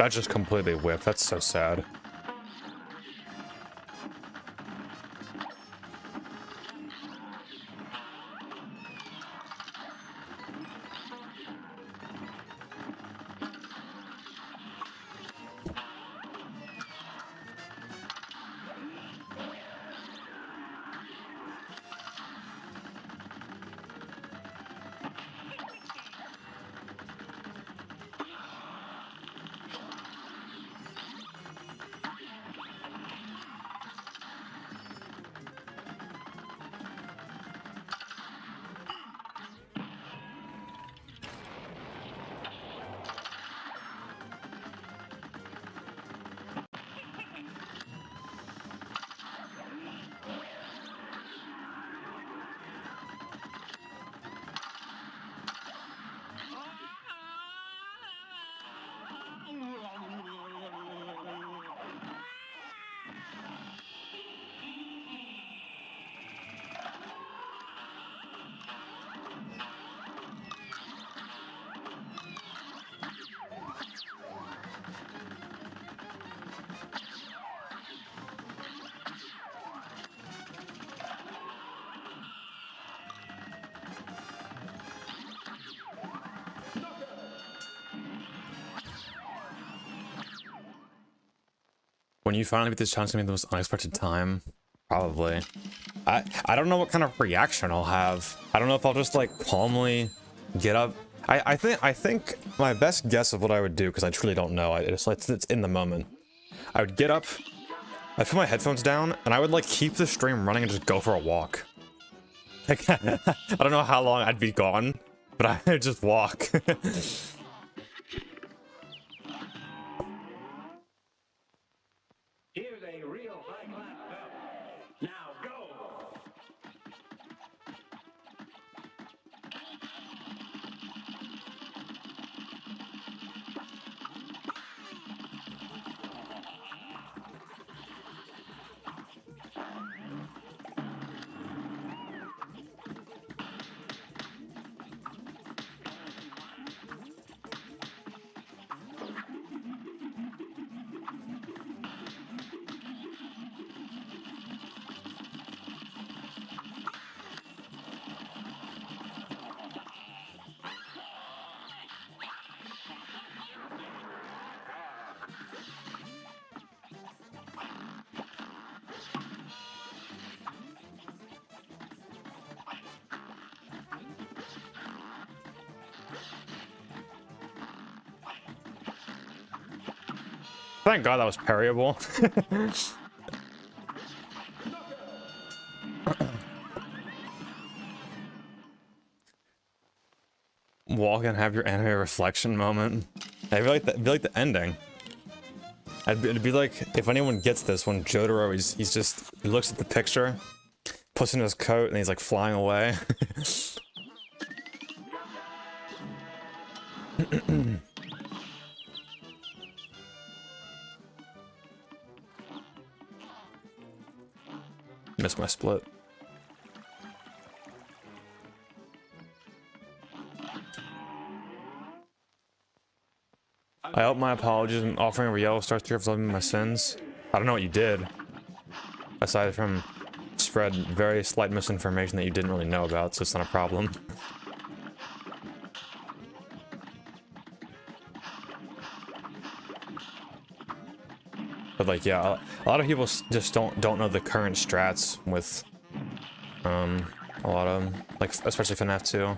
That just completely whipped. That's so sad. When you finally beat this challenge, it's gonna be the most unexpected time. Probably. I don't know what kind of reaction I'll have. I don't know if I'll just like calmly get up. I think my best guess of what I would do, because I truly don't know. It's in the moment. I would get up, I'd put my headphones down, and I would like keep the stream running and just go for a walk. Like, I don't know how long I'd be gone, but I would just walk. Here's a real high-class belt. Now go! Thank God that was parryable. Walk and have your anime reflection moment. It'd be like the ending. It'd be like if anyone gets this when Jotaro he looks at the picture, puts in his coat, and he's like flying away. Missed my split. I hope my apologies in offering a yellow star 3 for loving my sins. I don't know what you did. Aside from spread very slight misinformation that you didn't really know about, so it's not a problem. But like, yeah, a lot of people just don't know the current strats with a lot of them, like especially FNAF 2.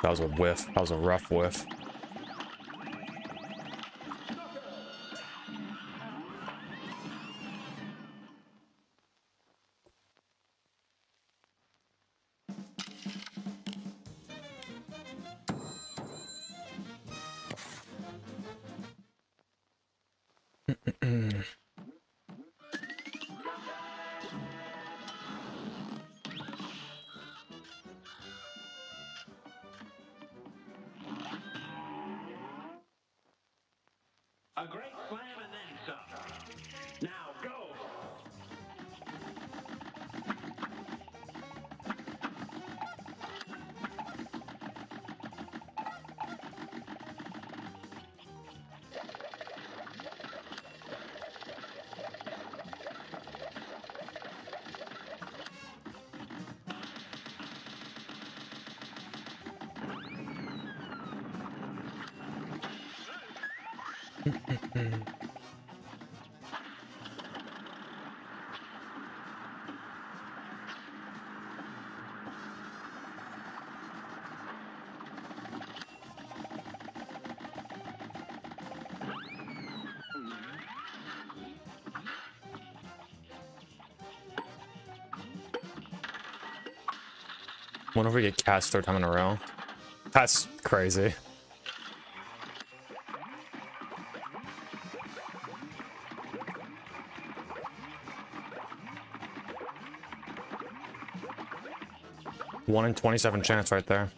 That was a whiff. That was a rough whiff. A great slam and then some. Now go. Wonder if we get cast third time in a row. That's crazy. One in 27 chance right there.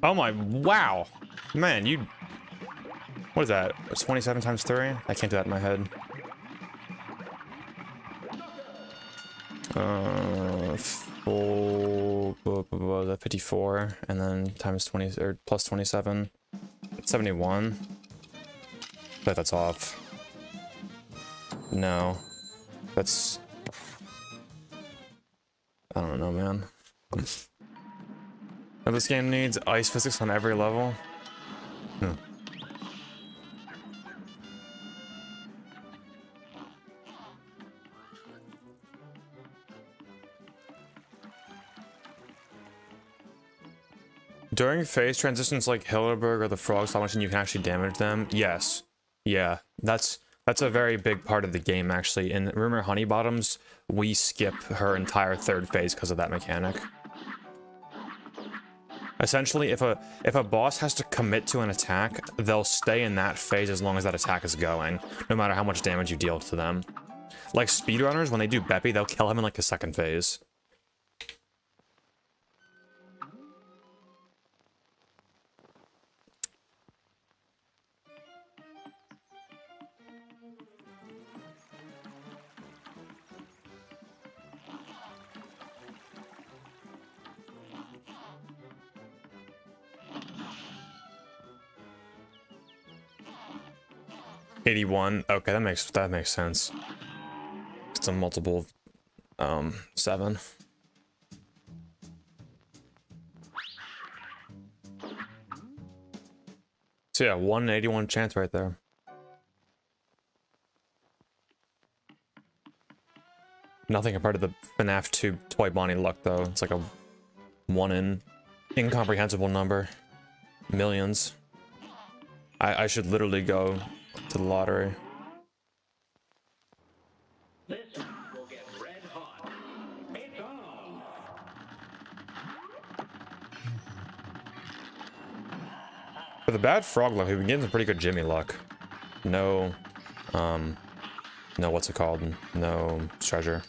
Oh my, wow. Man, you... What is that? It's 27 times 3? I can't do that in my head. That 54, and then times 20, or plus 27. 71. Bet that's off. No. That's... I don't know, man. Now this game needs ice physics on every level. During phase transitions like Hildeberg or the Frog Slot Machine, you can actually damage them. Yes. Yeah. That's a very big part of the game, actually. In Rumor Honeybottoms, we skip her entire third phase because of that mechanic. Essentially, if a boss has to commit to an attack, they'll stay in that phase as long as that attack is going, no matter how much damage you deal to them. Like speedrunners, when they do Beppy, they'll kill him in like the second phase. $81. Okay, that makes sense. It's a multiple 7. So yeah, 1 in 81 chance right there. Nothing compared to the FNAF 2 Toy Bonnie luck though. It's like a 1 in incomprehensible number. Millions. I should literally go to the lottery. This round will get red hot. It's on. For the bad frog luck, we've been getting some pretty good Jimmy luck. No, no, what's it called? No treasure.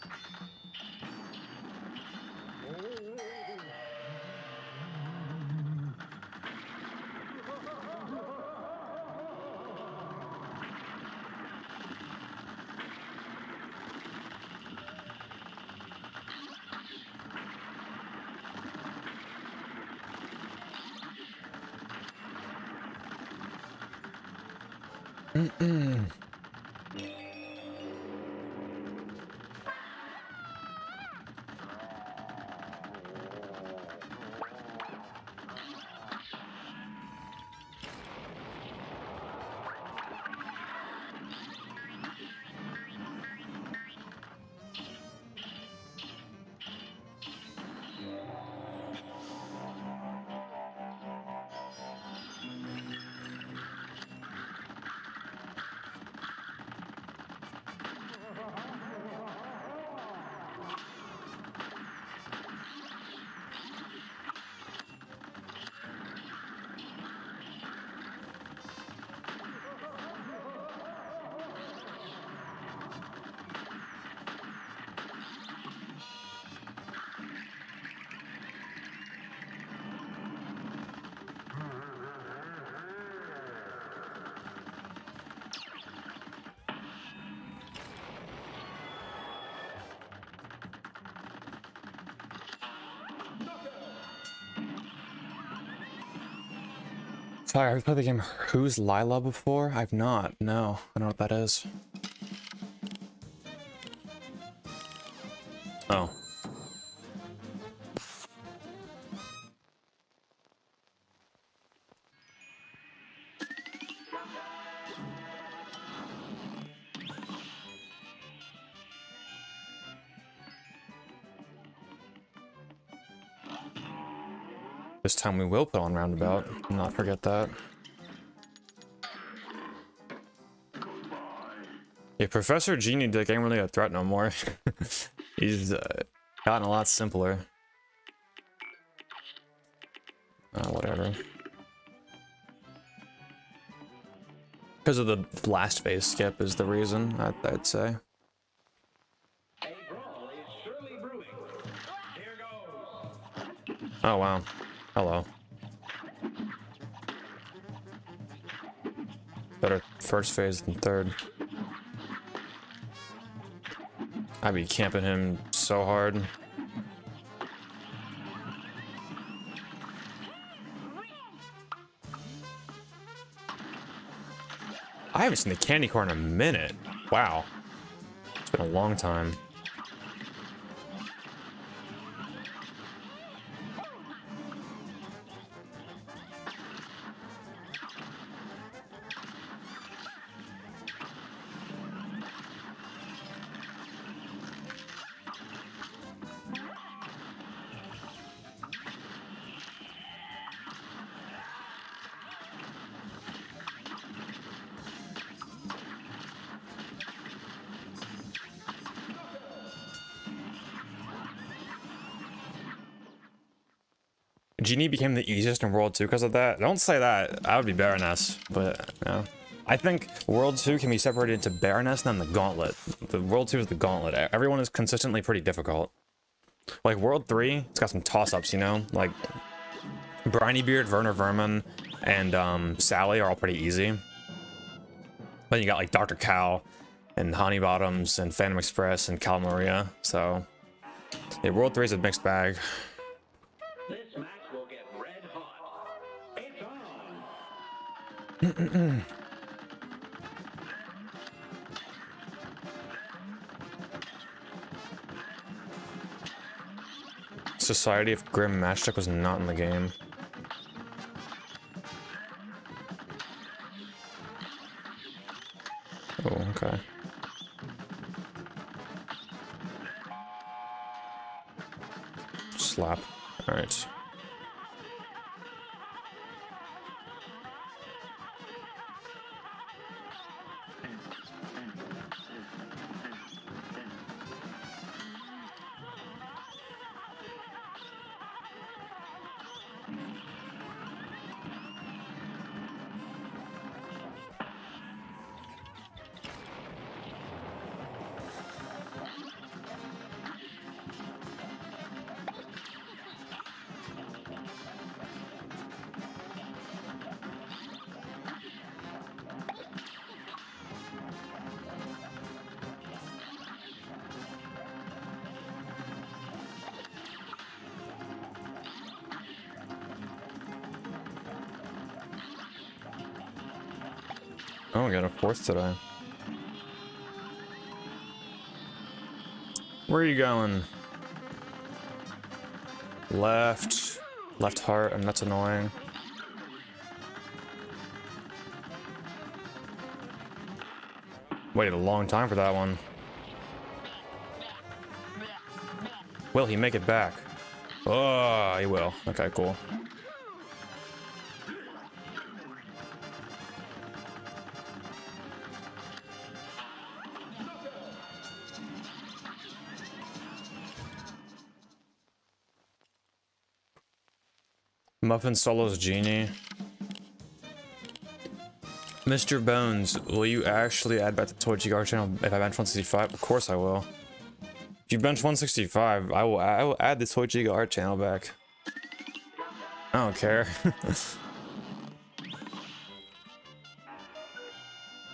Sorry, I've played the game Who's Lila before? I've not. No, I don't know what that is. Oh. This time we will put on Roundabout. Not forget that. Yeah, Professor Genie Dick ain't really a threat no more. He's gotten a lot simpler. Whatever. Because of the last phase skip is the reason, I'd say. A brawl is surely brewing. Here goes. Oh, wow. Hello. Better first phase than third. I'd be camping him so hard. I haven't seen the candy corn in a minute. Wow. It's been a long time. Genie became the easiest in World 2 because of that. Don't say that. I would be Baroness, but no. I think World 2 can be separated into Baroness and then the Gauntlet. The World 2 is the Gauntlet. Everyone is consistently pretty difficult. Like World 3, it's got some toss-ups, you know? Like Brinybeard, Werner Vermin, and Sally are all pretty easy. Then you got like Dr. Cow and Honey Bottoms and Phantom Express and Cal Maria. So yeah, World 3 is a mixed bag. This match will get red hot. It's on. Society of Grim Matchstick was not in the game. Oh, okay. Slap. Alright. Oh, we got a fourth today. Where are you going? Left. Left heart, and that's annoying. Waited a long time for that one. Will he make it back? Oh, he will. Okay, cool. Muffin solos Genie. Mr. Bones, will you actually add back the Toy Art channel if I bench 165? Of course I will. If you bench 165, I will add the Toy Art channel back. I don't care. Do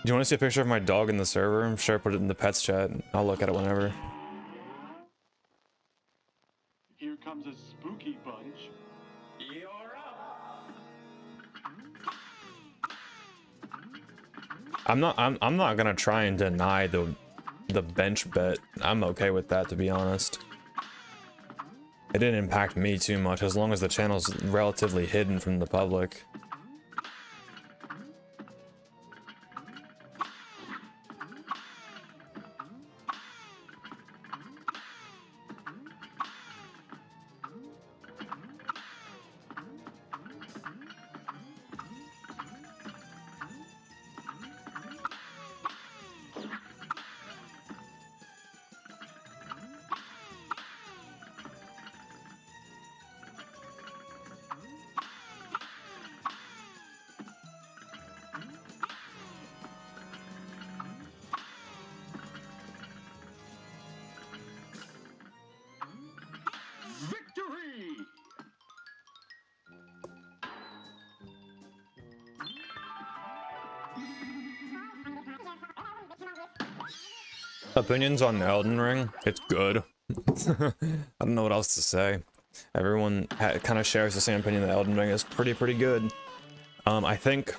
you want to see a picture of my dog in the server? I'm sure I put it in the pets chat. I'll look at it whenever. Here comes a spooky bunch. You're up. I'm not gonna try and deny the bench bet. I'm okay with that, to be honest. It didn't impact me too much as long as the channel's relatively hidden from the public. Victory! Opinions on Elden Ring? It's good. I don't know what else to say. Everyone kind of shares the same opinion that Elden Ring is pretty good. I think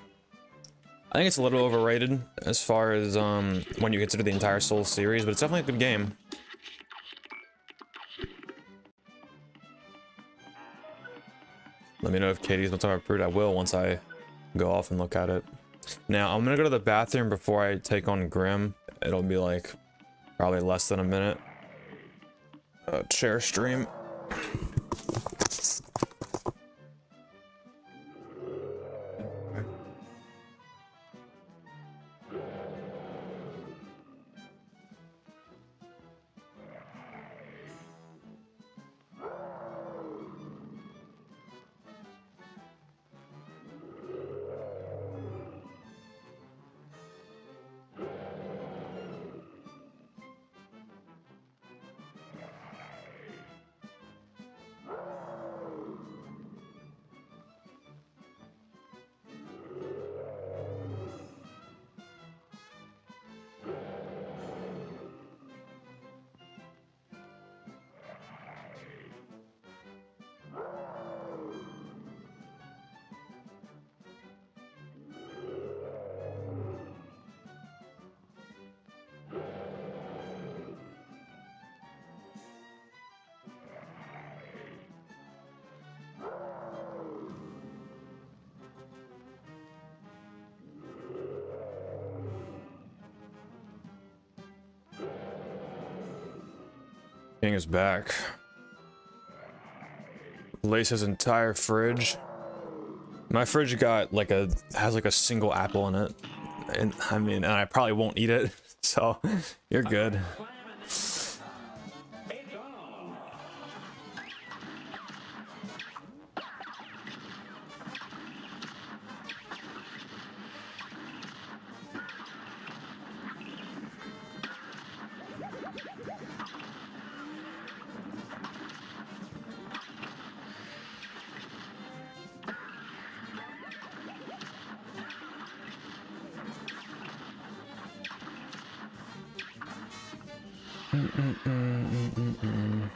it's a little overrated as far as when you consider the entire Souls series, but it's definitely a good game. Let me know if Katie's been talking about Brood. I will once I go off and look at it. Now, I'm gonna go to the bathroom before I take on Grim. It'll be like probably less than a minute. Share stream. King is back. Lace his entire fridge. My fridge got like has like a single apple in it. And I mean, and I probably won't eat it, so you're good. It's on!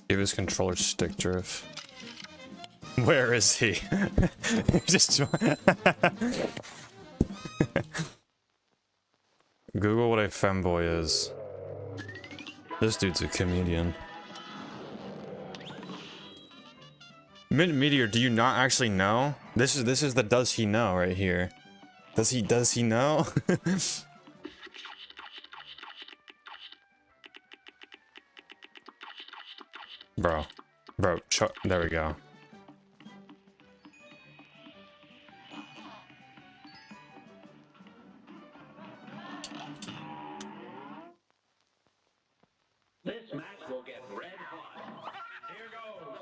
Give his controller stick drift. Where is he? Just Google what a femboy is. This dude's a comedian. Meteor, do you not actually know? This is the does he know right here. Does he know? Bro, there we go. This match will get red hot. Here goes.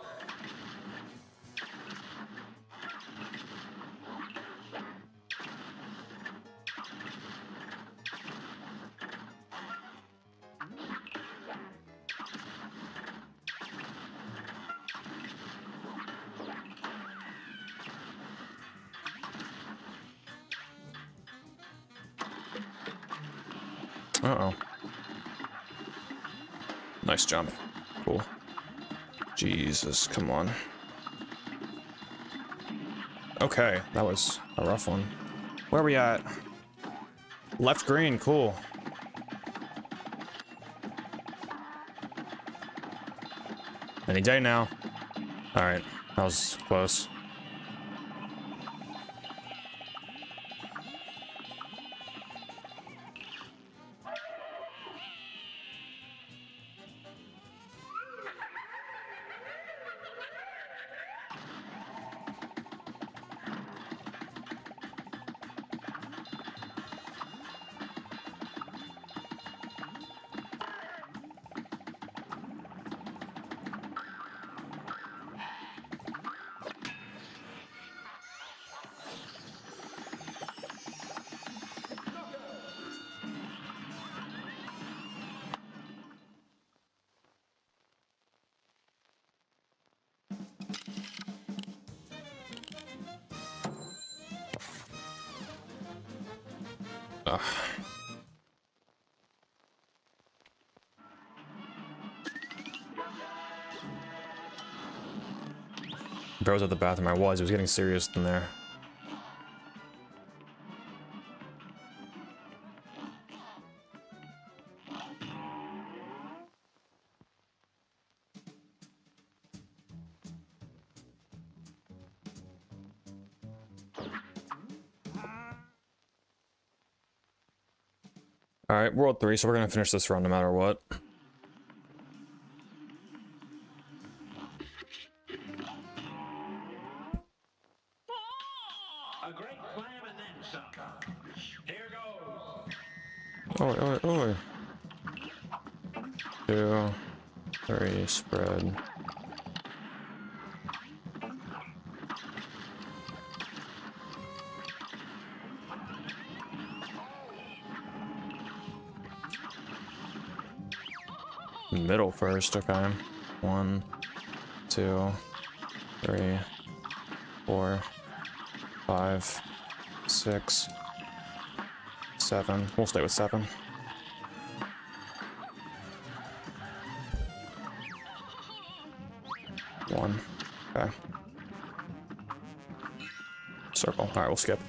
Uh-oh. Nice jump. Cool. Jesus, come on. Okay, that was a rough one. Where are we at? Left green, cool. Any day now. Alright, that was close. Ugh. Bro's at the bathroom. It was getting serious in there. Alright, World 3, so we're gonna finish this run no matter what. A great slam and then some. Here goes. Oh, oh, oh. 2, 3, spread. Middle first, okay. 1, 2, 3, 4, 5, 6, 7. We'll stay with 7. One. Okay. Circle. Alright, we'll skip.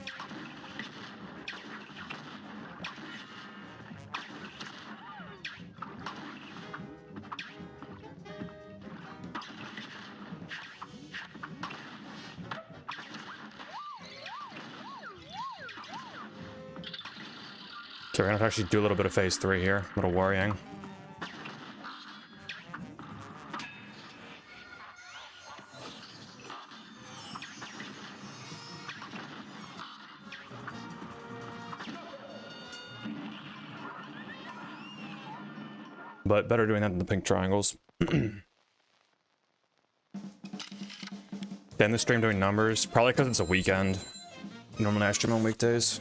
Okay, we're gonna actually do a little bit of phase 3 here. A little worrying. But better doing that than the pink triangles. Then the stream doing numbers, probably because it's a weekend. Normally I stream on weekdays.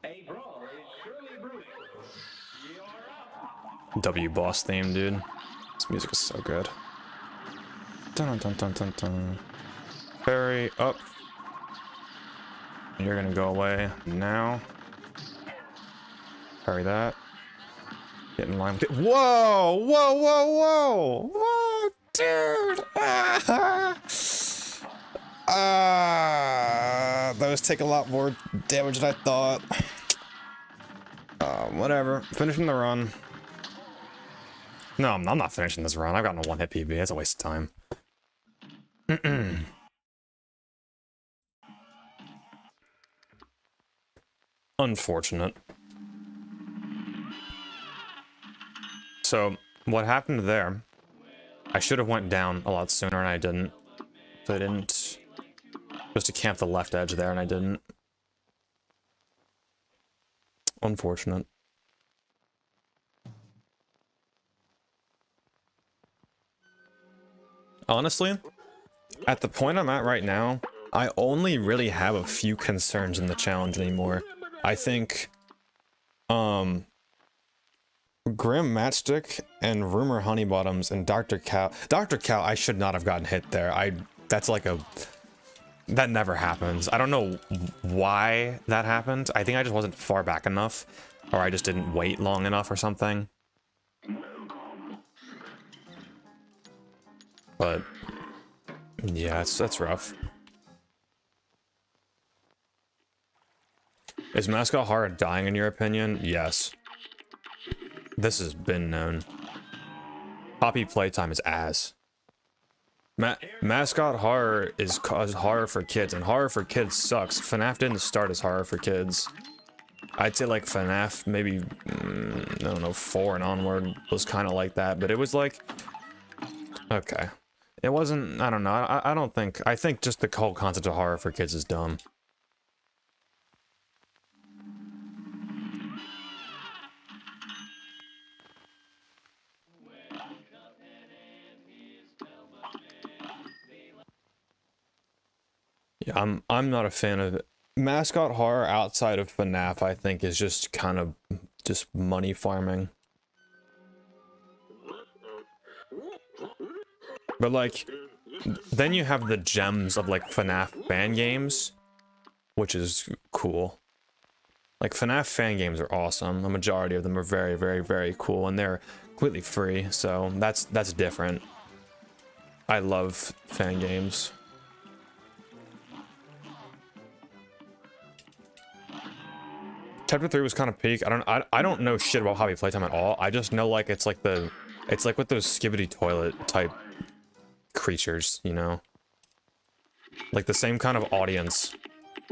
A brawl is surely brewing. You're up. W boss theme, dude. This music is so good. Dun dun dun dun dun. Parry up. You're gonna go away now. Parry that. Get in line with it. Whoa! Whoa! Whoa! Whoa! Whoa! Dude! Those take a lot more damage than I thought. Whatever. Finishing the run. No, I'm not finishing this run. I've gotten a one-hit PB. That's a waste of time. Unfortunate. So, what happened there, I should have went down a lot sooner and I didn't. So I didn't. Just to camp the left edge there and I didn't. Unfortunate. Honestly, at the point I'm at right now, I only really have a few concerns in the challenge anymore. I think, Grim Matchstick and Rumor Honeybottoms and Dr. Cow. Dr. Cow, I should not have gotten hit there. That's like a... That never happens. I don't know why that happened. I think I just wasn't far back enough, or I just didn't wait long enough or something. But yeah, that's rough. Is Mascot Horror dying in your opinion? Yes. This has been known. Poppy playtime is ass. Mascot Horror is horror for kids, and horror for kids sucks. FNAF didn't start as horror for kids. I'd say like FNAF, maybe, I don't know, 4 and onward was kind of like that, but it was like, okay. It wasn't, I don't know, I don't think, I think just the whole concept of horror for kids is dumb. Yeah, I'm not a fan of it. Mascot Horror outside of FNAF, I think, is just kind of just money farming. But like, then you have the gems of like FNAF fan games, which is cool. Like FNAF fan games are awesome. The majority of them are very, very, very cool, and they're completely free. So that's different. I love fan games. Chapter 3 was kind of peak. I don't know shit about hobby playtime at all. I just know like it's like with those skibbity toilet type creatures, you know? Like the same kind of audience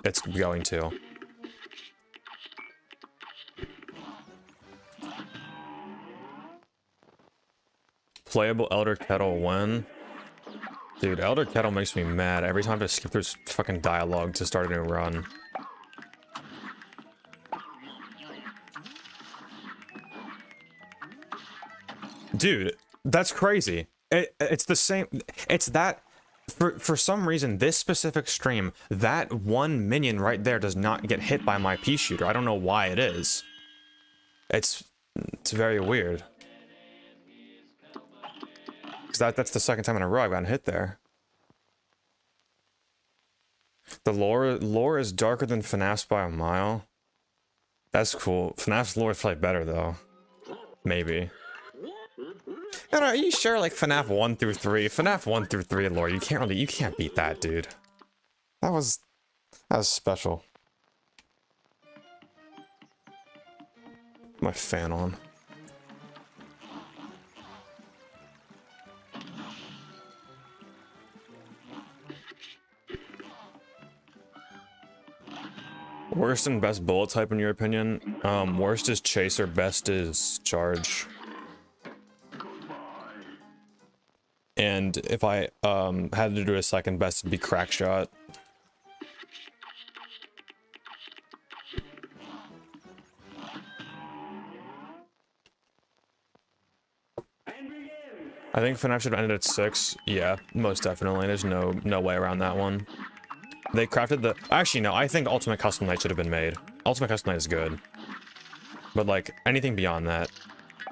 it's going to. Playable Elder Kettle when? Dude, Elder Kettle makes me mad every time I skip through fucking dialogue to start a new run. Dude, that's crazy. It's the same. It's that for some reason this specific stream, that one minion right there does not get hit by my pea shooter. I don't know why it is. It's very weird. Cause that's the second time in a row I've gotten hit there. The lore is darker than FNAF's by a mile. That's cool. FNAF's lore is probably better though. Maybe. And are you sure like FNAF 1 through 3? FNAF 1 through 3 lore, you can't beat that, dude. That was special. My fan on. Worst and best bullet type in your opinion? Worst is Chaser, best is Charge. And if I had to do a second best, it'd be Crack Shot. I think FNAF should have ended at 6. Yeah, most definitely. There's no way around that one. They crafted the... Actually, no. I think Ultimate Custom Night should have been made. Ultimate Custom Night is good. But, like, anything beyond that.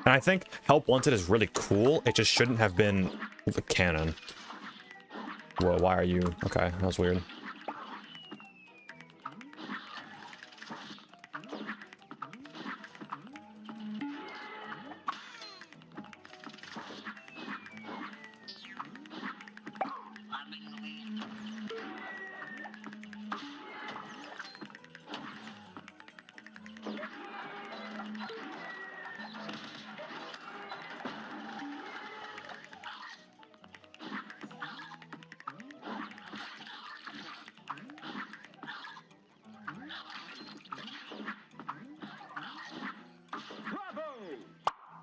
And I think Help Wanted is really cool. It just shouldn't have been the canon. Whoa, why are you... Okay, that was weird.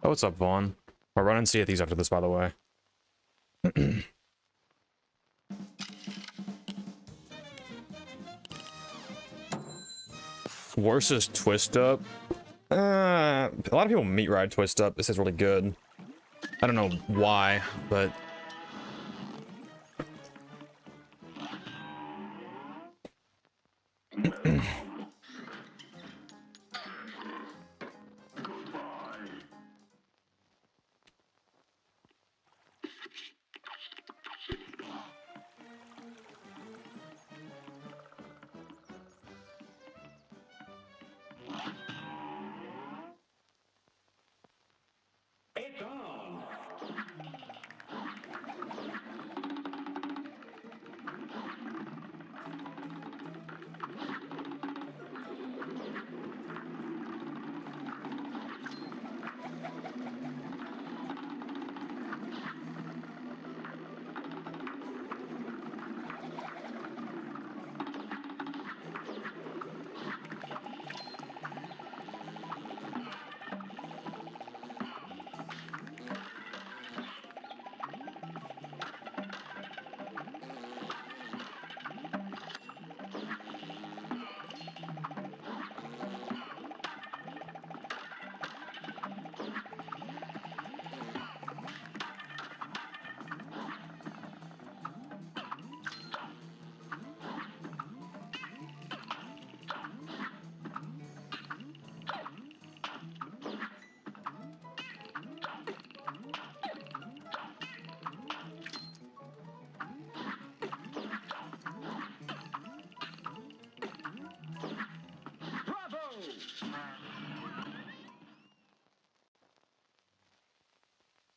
Oh, what's up, Vaughn? I'll run and see at these after this, by the way. Worst is Twist Up. A lot of people meat ride Twist Up. This is really good. I don't know why, but It's on.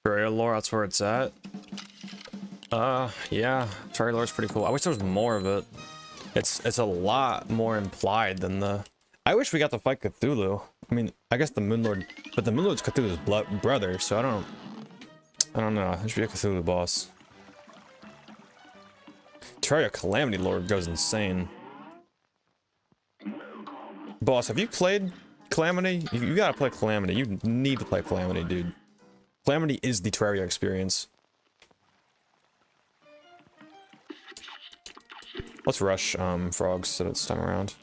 Terraria lore, that's where it's at. Yeah, Terraria lore is pretty cool. I wish there was more of it. It's a lot more implied than the... I wish we got to fight Cthulhu. I mean, I guess the Moonlord, but the Moonlord's Cthulhu's brother, so I don't know. There should be a Cthulhu boss. Terraria Calamity Lord goes insane. Boss, have you played Calamity? You gotta play Calamity. You need to play Calamity, dude. Calamity is the Terraria experience. Let's rush frogs so this time around.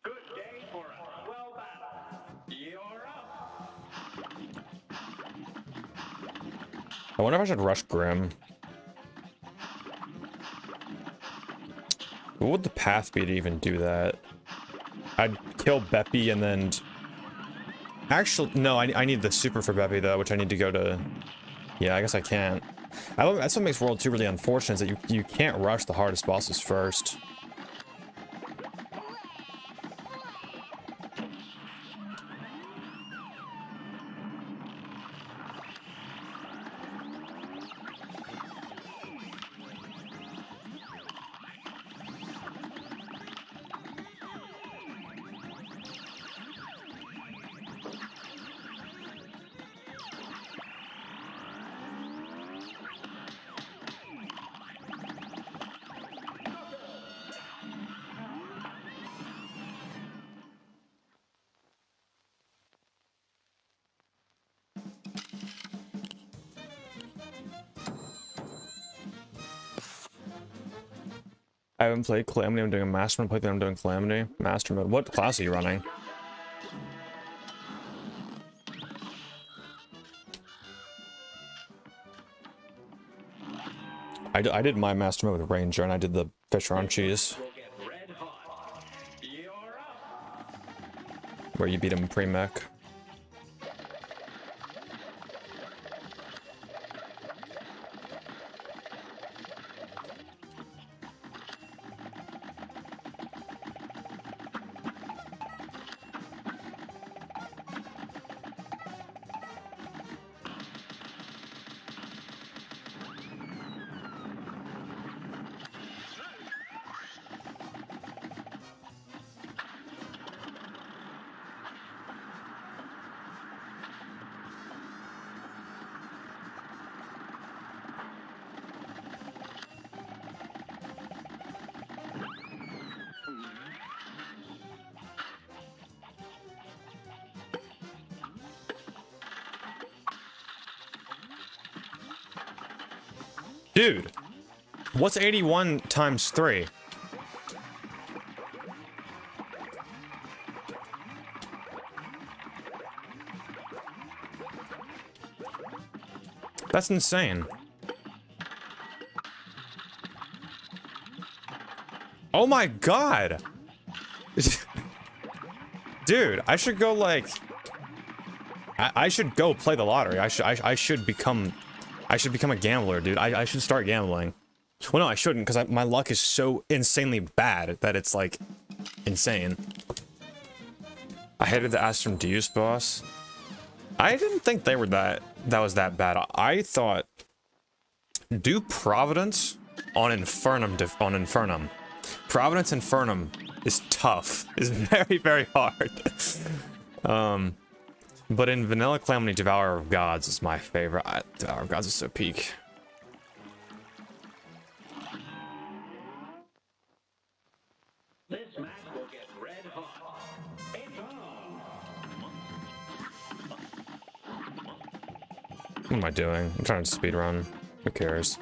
Good day for a well battle. You're up. I wonder if I should rush Grim. What would the path be to even do that? I'd kill Beppy and then... Actually, no, I need the super for Beppy though, which I need to go to... Yeah, I guess I can't. That's what makes World 2 really unfortunate, is that you can't rush the hardest bosses first. I haven't played Calamity. I'm doing a Master Mode. I'm doing Calamity. Master Mode. What class are you running? I did my Master Mode with Ranger, and I did the Fisher on Cheese. Will get red hot. You're up. Where you beat him pre-mech. Dude, what's 81 times 3? That's insane. Oh my god! Dude, I should go like... I should go play the lottery. I should become a gambler, dude. I should start gambling. Well, no, I shouldn't, because my luck is so insanely bad that it's like insane. I hated the Astrum Deus boss. I didn't think they were that was that bad. I thought do Providence on Infernum Providence Infernum is tough. Is very, very hard. But in Vanilla Calamity, Devourer of Gods is my favorite. Devourer of Gods is so peak. This match will get red hot. It's on. What am I doing? I'm trying to speedrun. Who cares?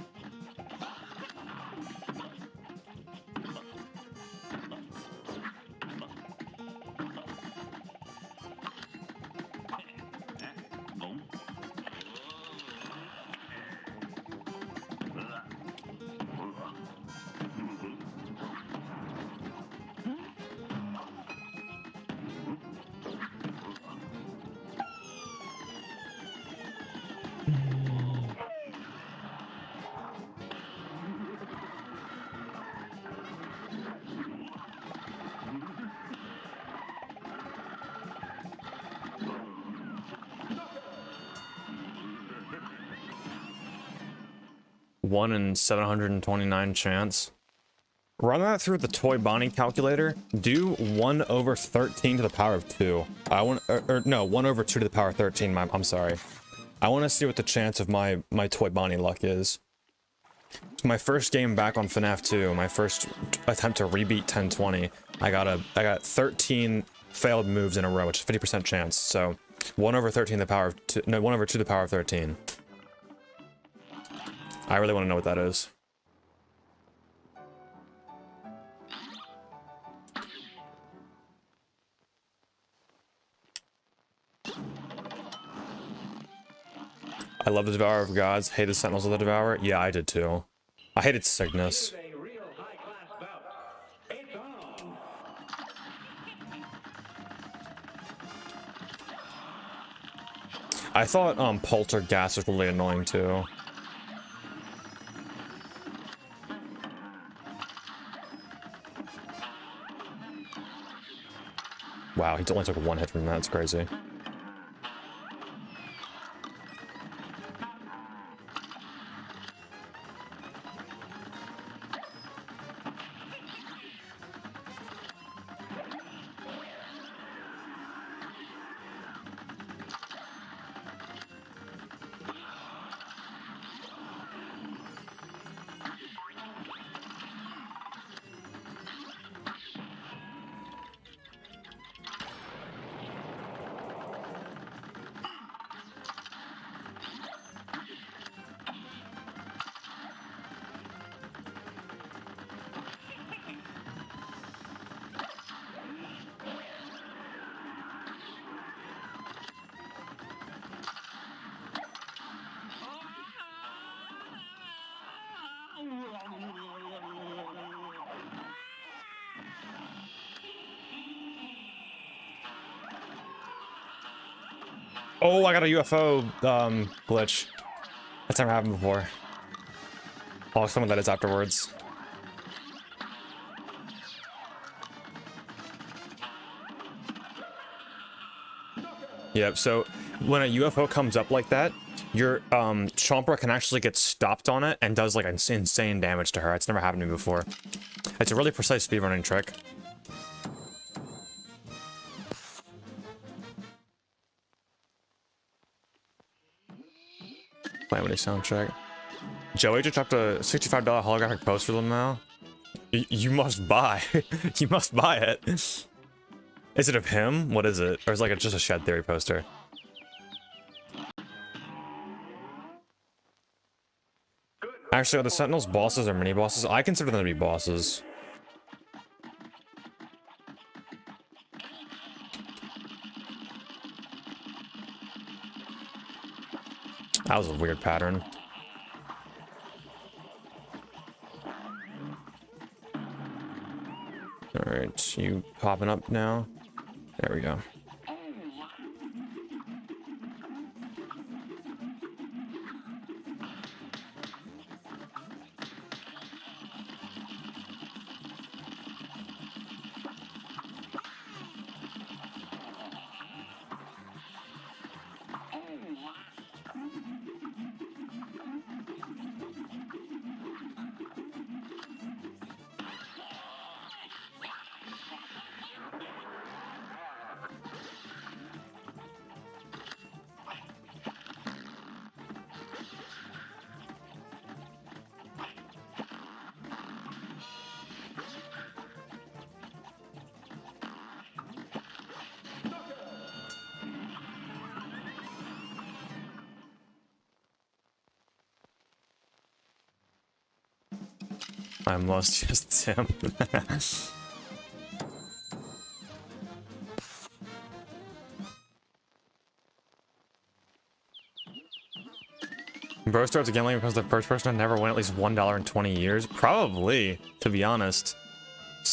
One in 729 chance. Run that through the Toy Bonnie calculator. Do 1 over 13 to the power of 2. I want, no, 1 over 2 to the power of 13. I'm sorry. I want to see what the chance of my Toy Bonnie luck is. It's my first game back on FNAF 2. My first attempt to rebeat 1020. I got 13 failed moves in a row, which is 50% chance. So 1 over 13 to the power of 2. No, 1 over 2 to the power of 13. I really want to know what that is. I love the Devourer of Gods. Hated Sentinels of the Devourer. Yeah, I did too. I hated Cygnus. A real high-class bout. It's on. I thought Poltergeist was really annoying too. Wow, he only took 1 hit from that. That's crazy. Oh, I got a UFO glitch. That's never happened before. I'll explain what that is afterwards. Yep, so when a UFO comes up like that, your Chomper can actually get stopped on it and does like insane damage to her. It's never happened to me before. It's a really precise speedrunning trick. Calamity soundtrack. Joey just dropped a $65 holographic poster for them now. You must buy. You must buy it. Is it of him? What is it? Or is it like just a Shed Theory poster? Good Actually, are the Sentinels bosses or mini bosses? I consider them to be bosses. That was a weird pattern. Alright, you popping up now? There we go. I'm lost just him. Bro starts gambling because the first person to never win at least $1 in 20 years? Probably, to be honest.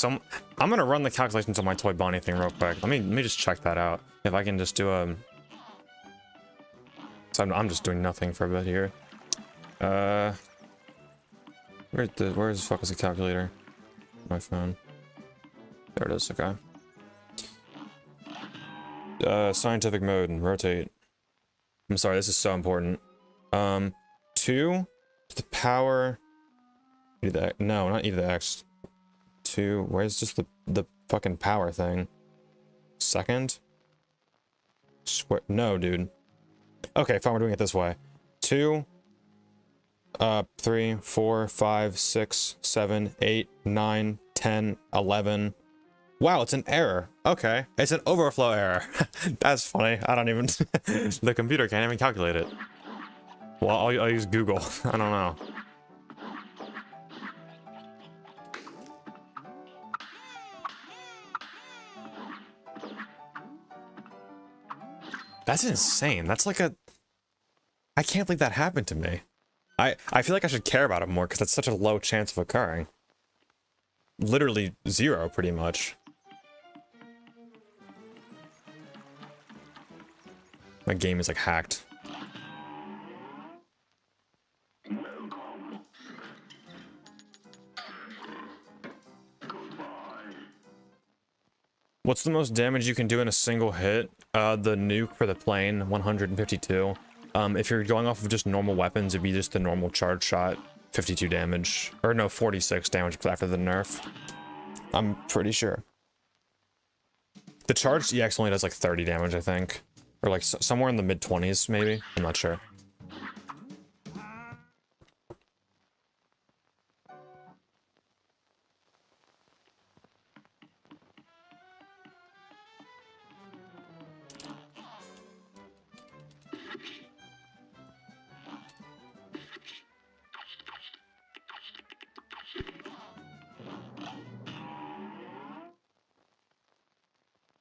I'm gonna run the calculations on my Toy Bonnie thing real quick. Let me just check that out. If I can just do a... So I'm just doing nothing for a bit here. Where the fuck is the calculator? My phone. There it is, okay. Scientific mode and rotate. I'm sorry, this is so important. 2 to the power... No, not e to the x. 2, where's just the fucking power thing? Second? Square... No, dude. Okay, fine, we're doing it this way. 2... 3, 4, 5, 6, 7, 8, 9, 10, 11. Wow, it's an error. Okay, it's an overflow error. That's funny. I don't even... The computer can't even calculate it. Well, I'll use Google. I don't know. That's insane. That's like a... I can't believe that happened to me. I feel like I should care about it more because that's such a low chance of occurring. Literally 0, pretty much. My game is like hacked. What's the most damage you can do in a single hit? The nuke for the plane, 152. If you're going off of just normal weapons, it'd be just the normal charge shot, 52 damage. Or no, 46 damage after the nerf. I'm pretty sure. The charged EX only does like 30 damage, I think. Or like somewhere in the mid-20s, maybe? I'm not sure.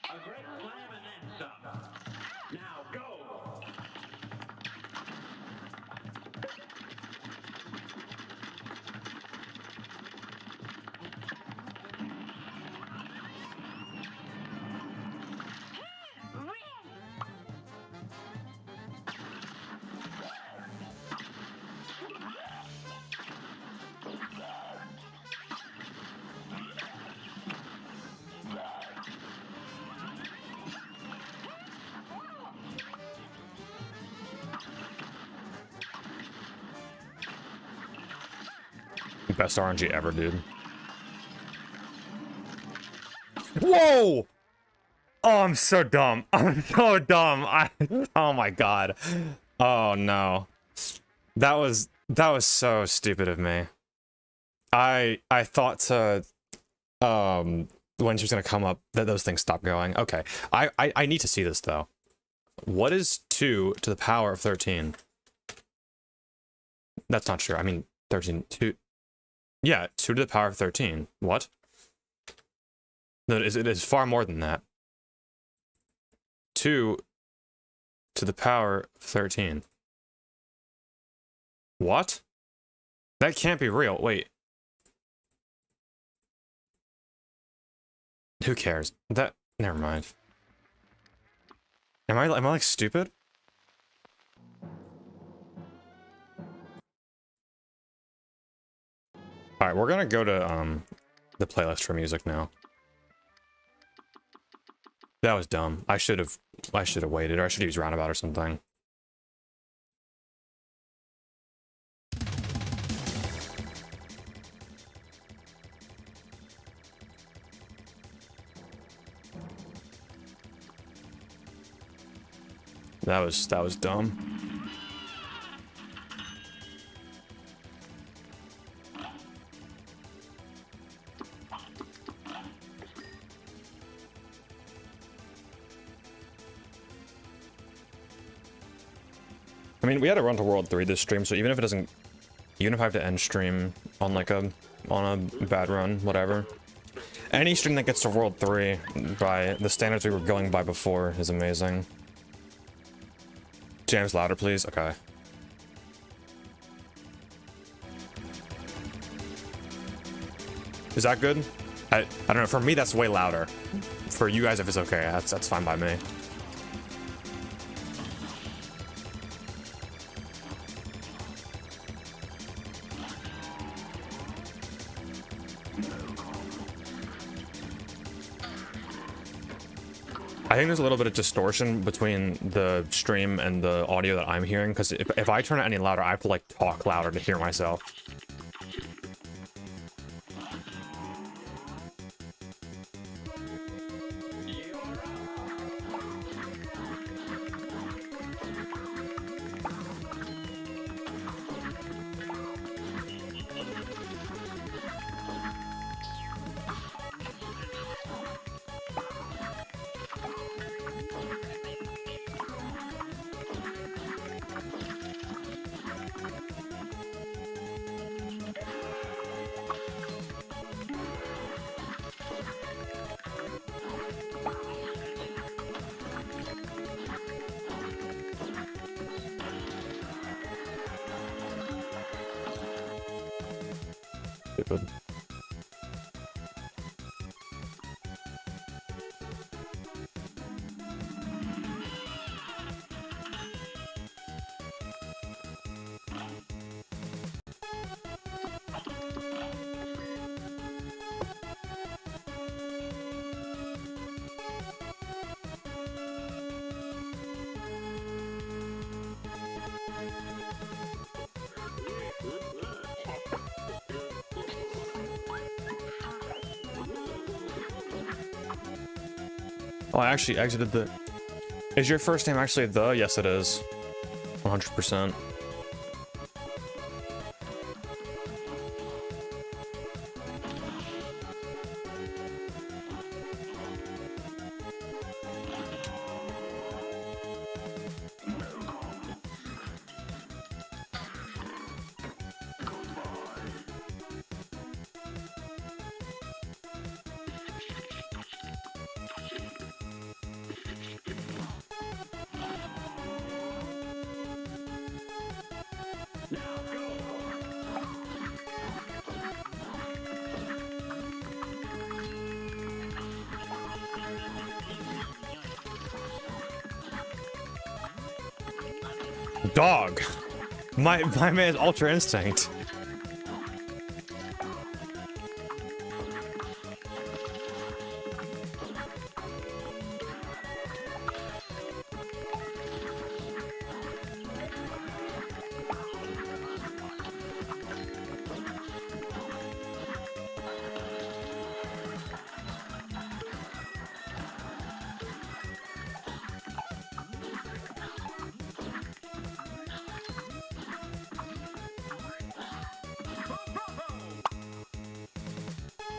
A great slam and then some. Now go. Best RNG ever, dude. Whoa! Oh, I'm so dumb. I'm so dumb. Oh my god. Oh no. That was so stupid of me. I thought to when she was gonna come up that those things stopped going. Okay. I need to see this though. What is 2 to the power of 13? That's not true. I mean, 13, 2. Yeah, 2 to the power of 13. What? No, it is far more than that. 2 to the power of 13. What? That can't be real. Wait. Who cares? That... Never mind. Am I like stupid? Alright, we're gonna go to the playlist for music now. That was dumb. I should have waited, or I should use roundabout or something. That was dumb. I mean, we had to run to World 3 this stream, so even if it doesn't, even if I have to end stream on like a bad run, whatever. Any stream that gets to World 3 by the standards we were going by before is amazing. James, louder, please. Okay. Is that good? I don't know. For me, that's way louder. For you guys, if it's okay, that's fine by me. I think there's a little bit of distortion between the stream and the audio that I'm hearing, because if I turn it any louder, I have to like talk louder to hear myself. Stupid. Oh, I actually exited the... Is your first name actually the? Yes, it is. 100%. Dog! My man's Ultra Instinct.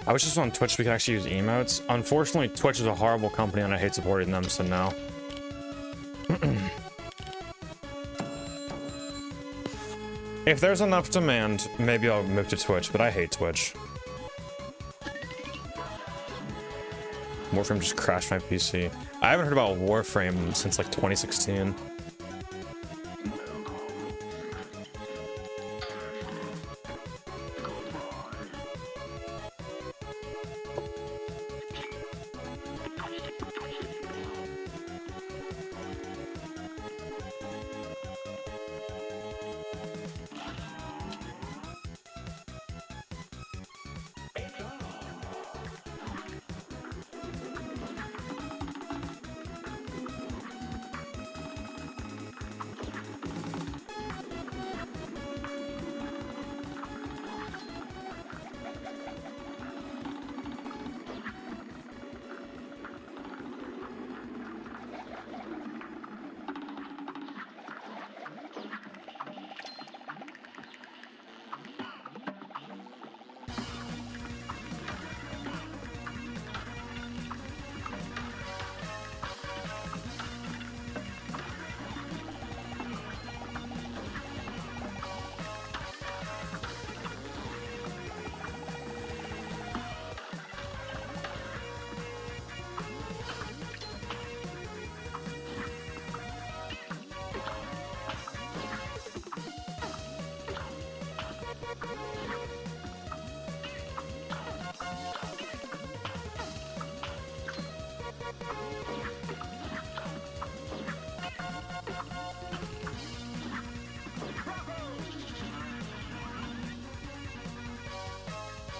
I wish this was on Twitch we could actually use emotes. Unfortunately, Twitch is a horrible company and I hate supporting them, so no. If there's enough demand, maybe I'll move to Twitch, but I hate Twitch. Warframe just crashed my PC. I haven't heard about Warframe since like 2016.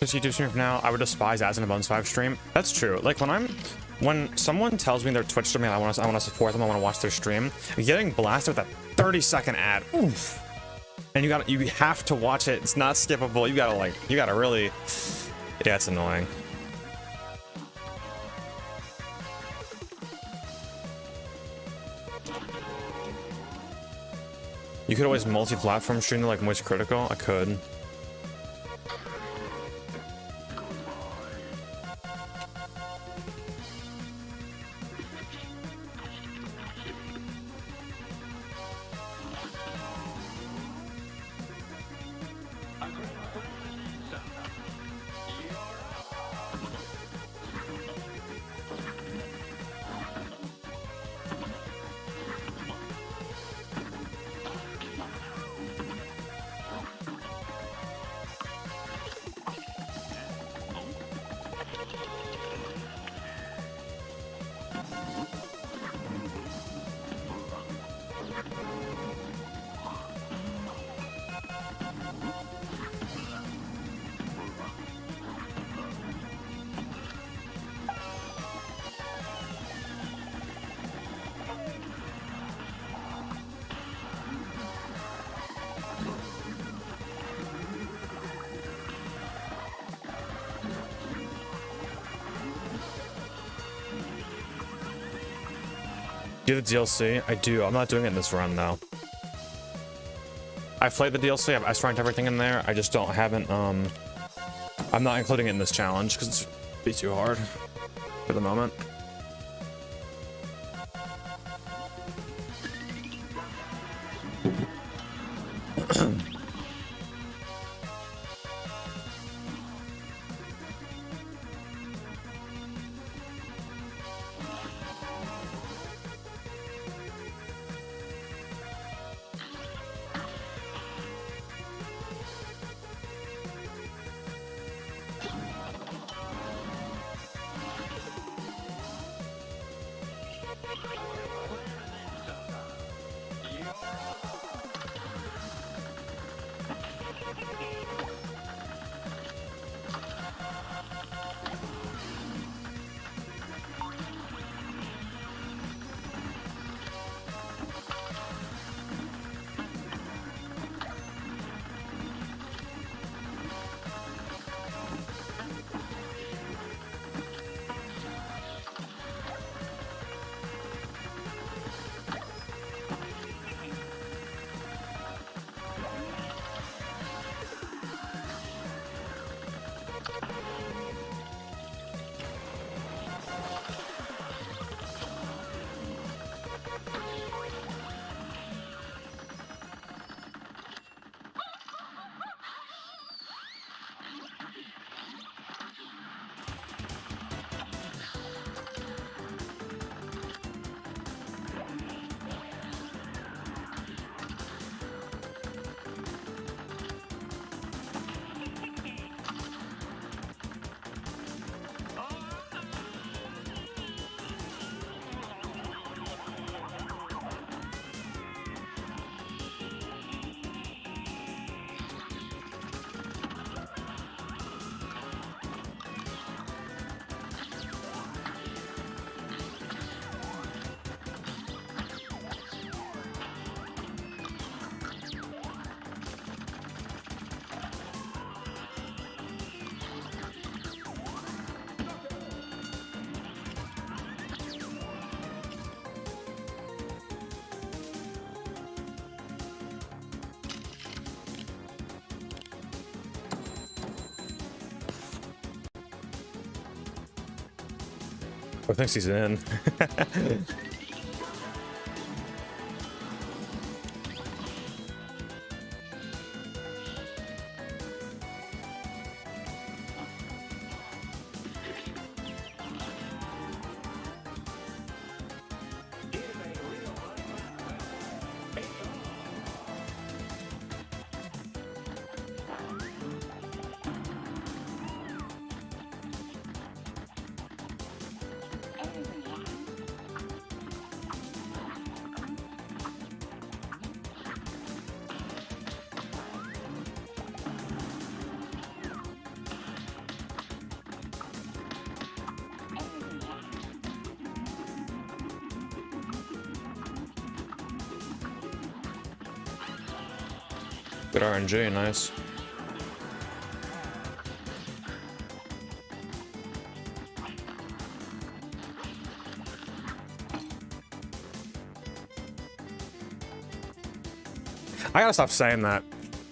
YouTube stream from now, I would despise As in a Bones 5 stream. That's true. Like when someone tells me their Twitch stream and I want to support them, I want to watch their stream, getting blasted with that 30-second ad, oof. And you have to watch it. It's not skippable. You gotta really, yeah, it's annoying. You could always multi-platform stream to like Moist Critical. I could. Do the DLC? I do. I'm not doing it in this run though. I've played the DLC. I've S-ranked everything in there. I just haven't. I'm not including it in this challenge because it's be too hard for the moment. Or thinks he's in. Good RNG, nice. I gotta stop saying that.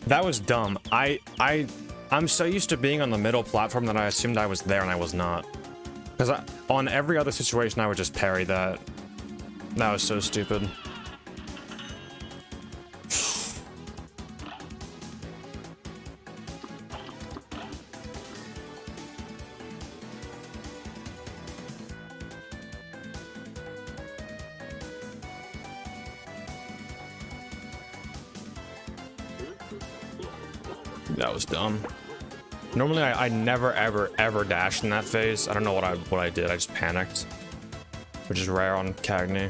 That was dumb. I'm so used to being on the middle platform that I assumed I was there and I was not. Because on every other situation I would just parry that. That was so stupid. That was dumb. Normally I never ever dashed in that phase. I don't know what I did. I just panicked. Which is rare on Cagney.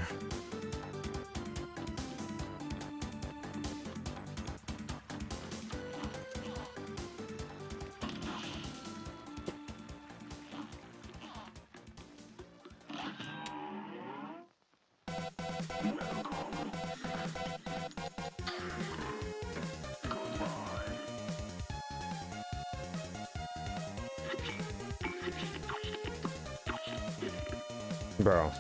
Bro.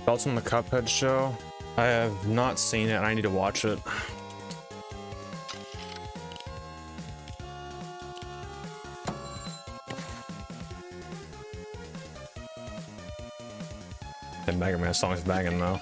Thoughts on the Cuphead show? I have not seen it and I need to watch it. The Mega Man song is banging though.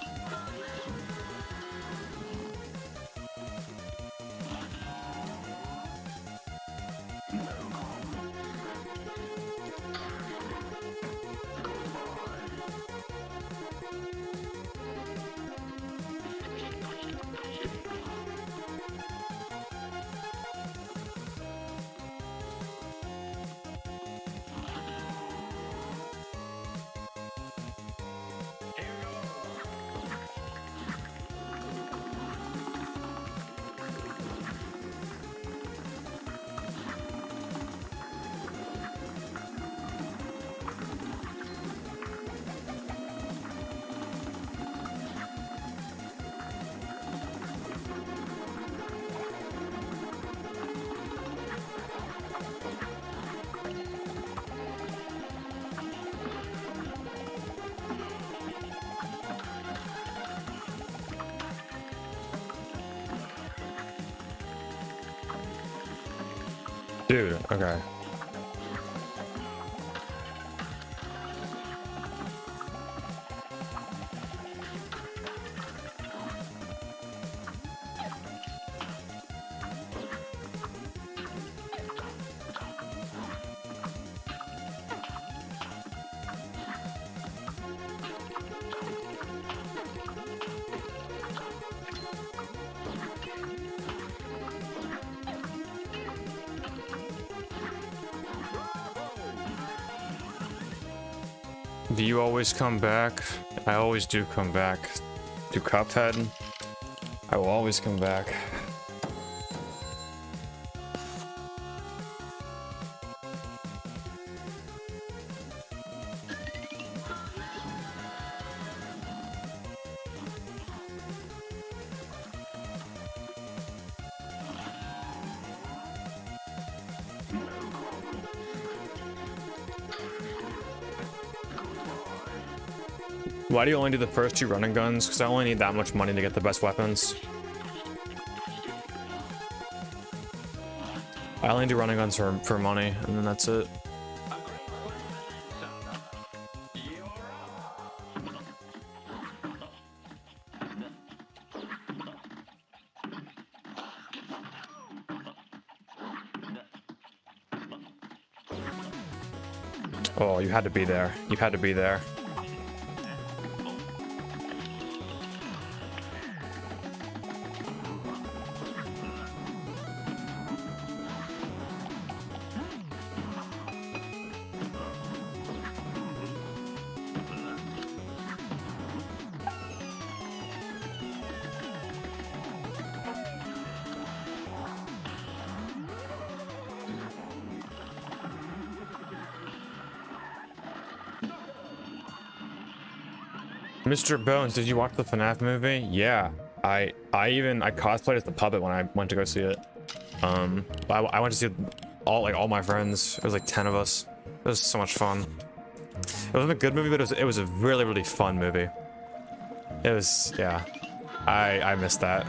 Dude, okay. Do you always come back? I always do come back. To Cuphead? I will always come back. Why do you only do the first 2 running guns? Because I only need that much money to get the best weapons. I only do running guns for money, and then that's it. Oh, you had to be there. You had to be there. Mr. Bones, did you watch the FNAF movie? Yeah, I cosplayed as the puppet when I went to go see it. I went to see all my friends. It was like 10 of us. It was so much fun. It wasn't a good movie, but it was a really, really fun movie. It was, yeah. I missed that.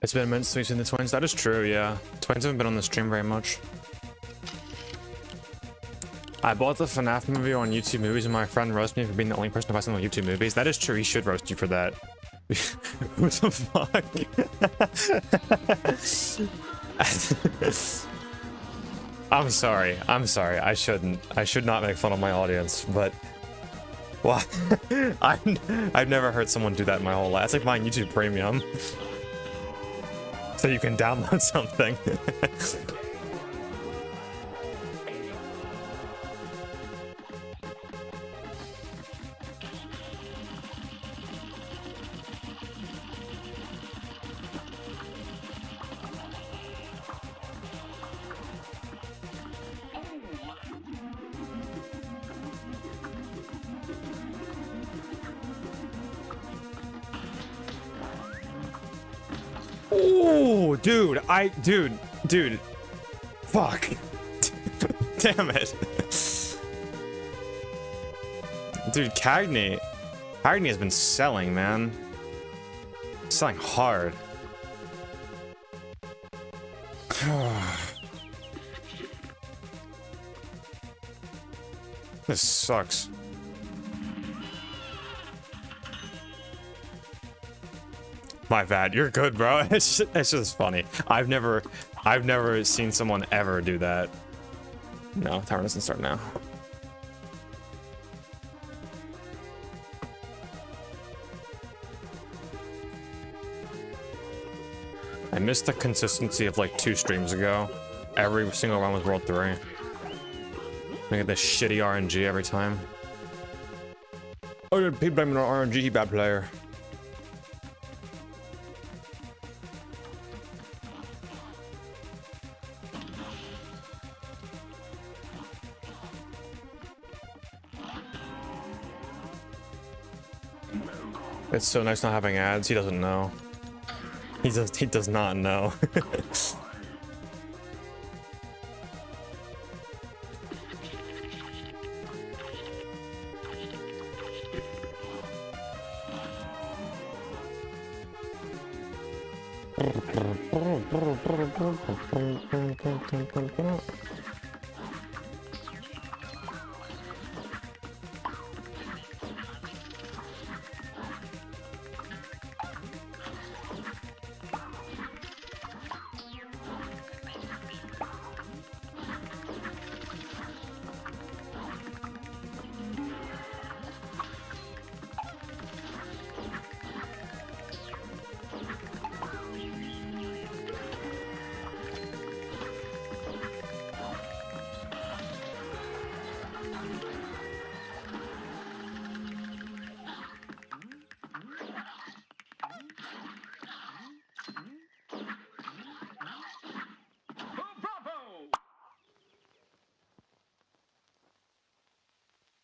It's been a minute since we've seen the twins. That is true, yeah. Twins haven't been on the stream very much. I bought the FNAF movie on YouTube Movies and my friend roasted me for being the only person to buy something on YouTube Movies. That is true, he should roast you for that. What the fuck? I'm sorry. I should not make fun of my audience, but... Wow. I've never heard someone do that in my whole life. It's like buying YouTube Premium. So you can download something. Oh, dude, dude. Fuck. Damn it. Dude, Cagney has been selling, man. Selling hard. This sucks. My bad. You're good, bro. It's just funny. I've never seen someone ever do that. No, tower doesn't start now. I missed the consistency of like 2 streams ago. Every single round was World 3. Make it this shitty RNG every time. Oh, dude, people blaming on RNG, he bad player. It's so nice not having ads. He doesn't know. He does not know.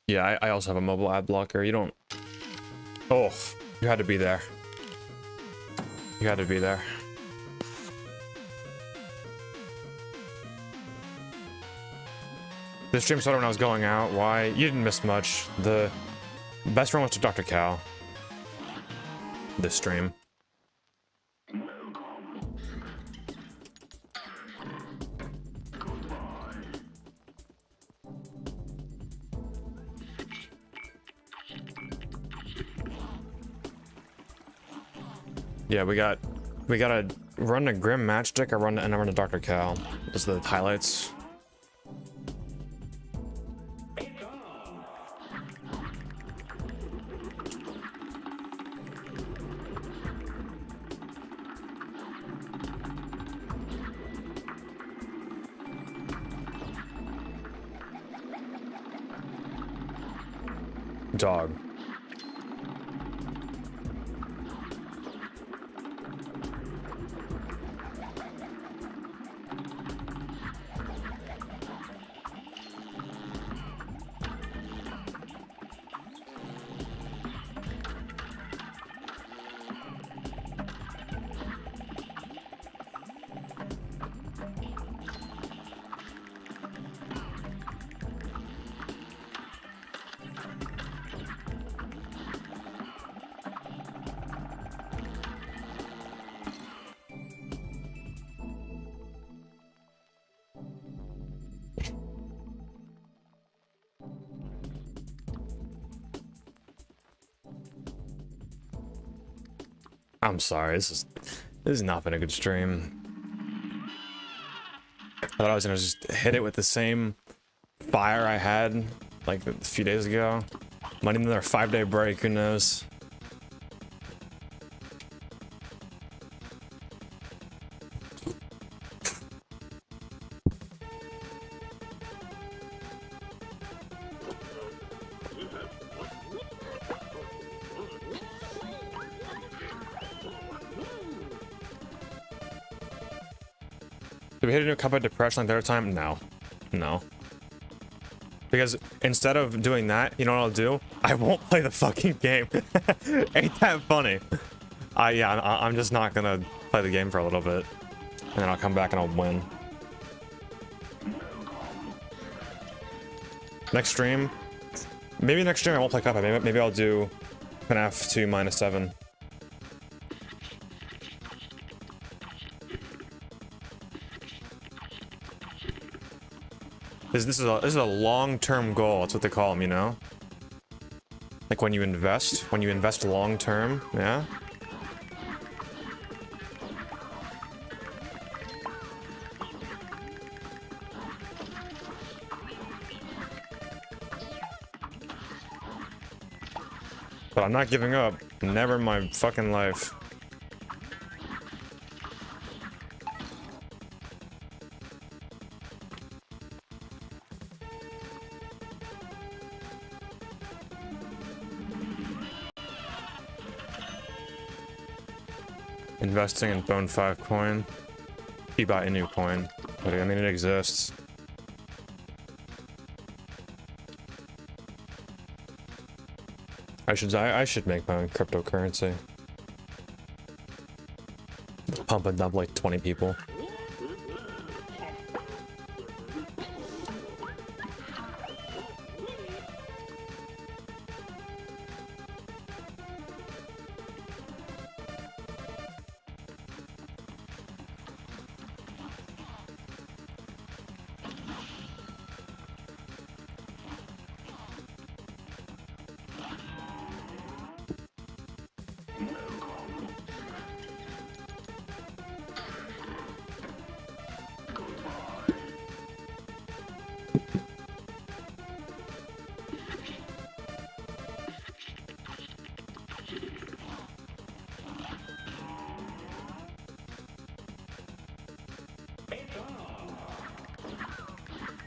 Yeah, I also have a mobile ad blocker. You don't... Oh, you had to be there. You had to be there. The stream started when I was going out. Why? You didn't miss much. The best run was to Dr. Cal. This stream. Yeah, we got a run to Grim Matchstick, a run to Dr. Cal. Those are the highlights. Dog. I'm sorry, this has not been a good stream. I thought I was gonna just hit it with the same fire I had like a few days ago. Might need another 5-day break, who knows? Did we hit a new Cuphead depression like the other time? No. No. Because instead of doing that, you know what I'll do? I won't play the fucking game. Ain't that funny? Yeah, I'm just not gonna play the game for a little bit. And then I'll come back and I'll win. Next stream, maybe next stream I won't play Cuphead. Maybe I'll do FNAF 2 -7. This is a long-term goal. That's what they call them, you know? Like when you invest long-term, yeah? But I'm not giving up. Never in my fucking life. Investing in Bone 5 coin. You buy a new coin. But I mean, it exists. I should make my own cryptocurrency. Pump and dump like 20 people.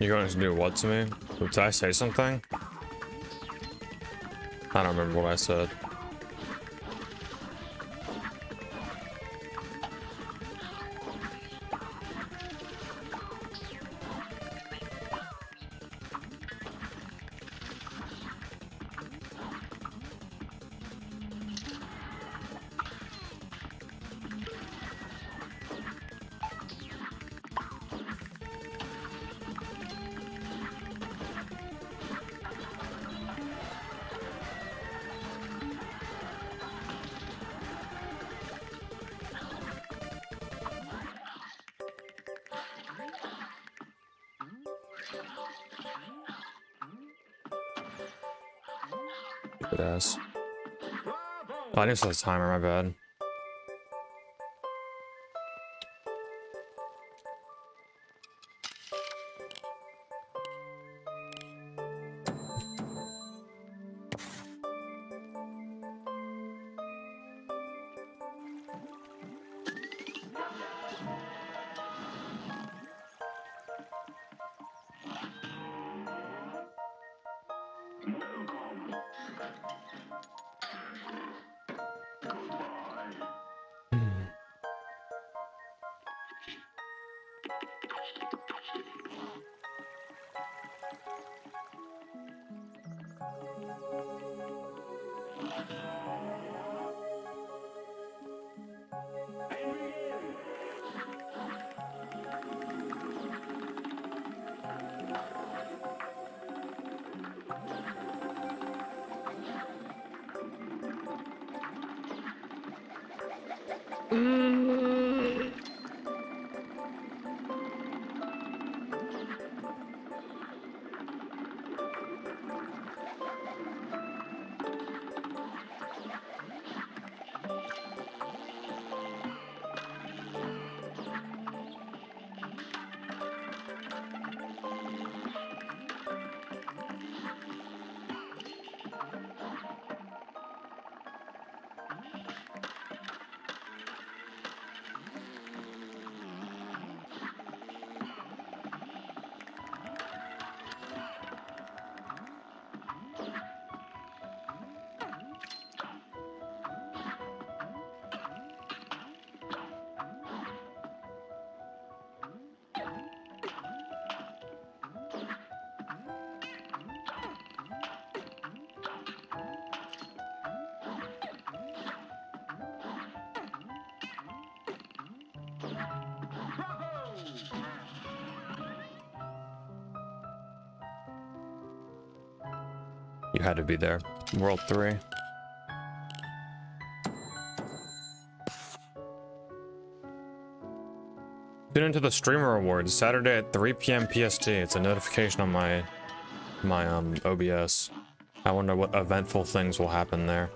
You're going to do what to me? Did I say something? I don't remember what I said. Good ass. Oh, I need to set a timer, my bad. You had to be there. World 3. Tune into the Streamer Awards Saturday at 3 p.m. PST. It's a notification on my OBS. I wonder what eventful things will happen there.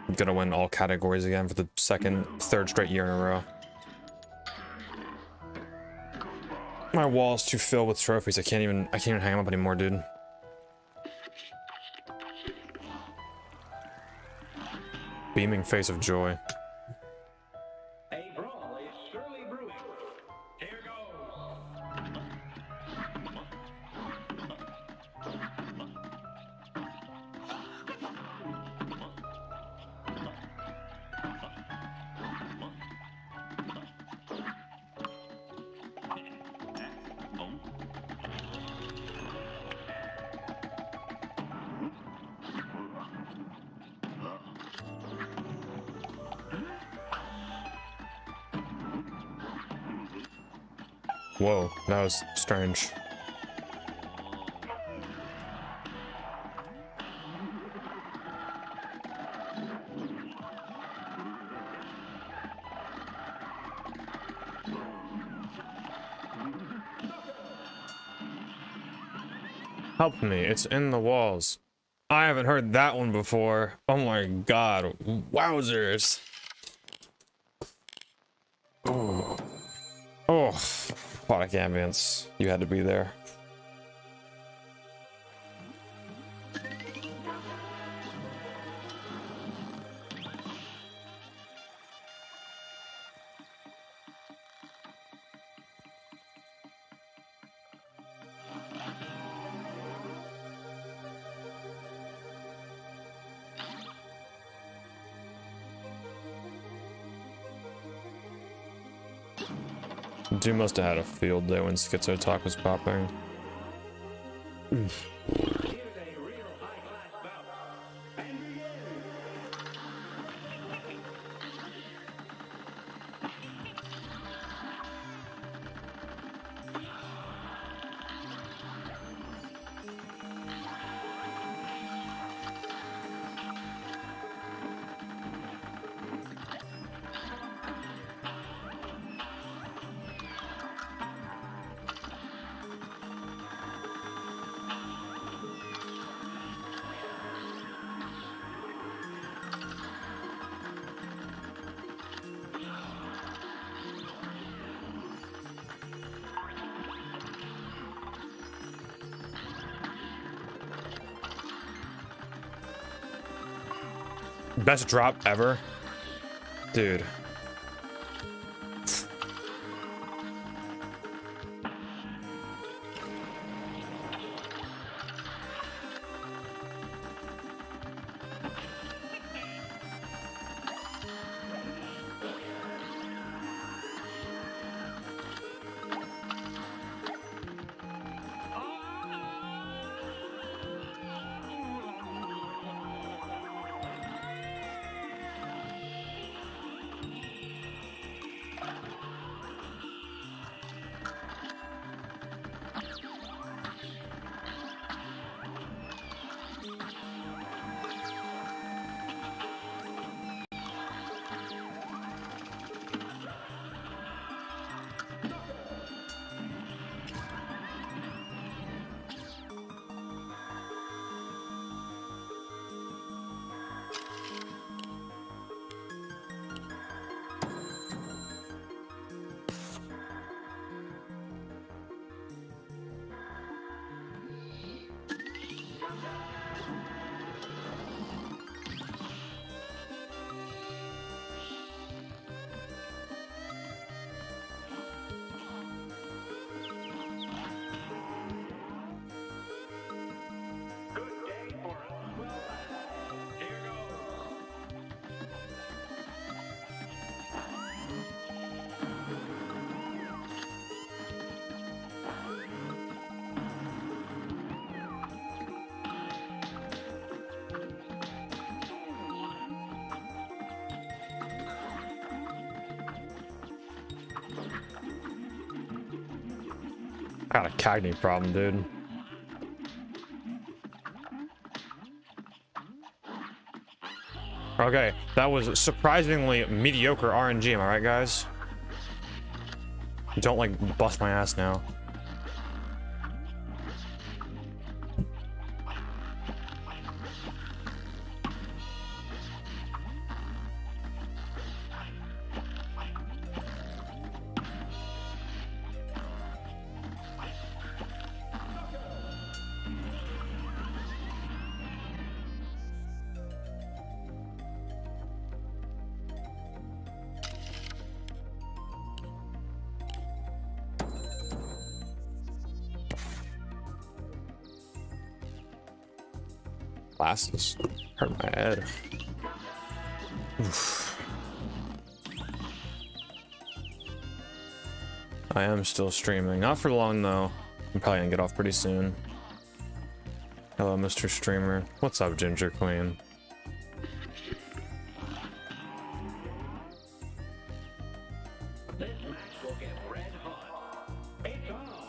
I'm gonna win all categories again for the third straight year in a row. My wall's too filled with trophies. I can't even hang them up anymore, dude. Beaming face of joy. A brawl is surely brewing. Here goes. Whoa, that was strange. Help me, it's in the walls. I haven't heard that one before. Oh my god, wowzers. Oh. Oh, aquatic ambience. You had to be there. Dude must have had a field day when Schizo Talk was popping. Here's a real high-class bout. And begin. Best drop ever? Dude. Good day for us. Well, here goes. Got a Cagney problem, dude. Okay, that was surprisingly mediocre RNG, am I right, guys? Don't, like, bust my ass now. Glasses hurt my head. Oof. I am still streaming. Not for long, though. I'm probably gonna get off pretty soon. Hello, Mr. Streamer. What's up, Ginger Queen? This match will get red hot. It's on.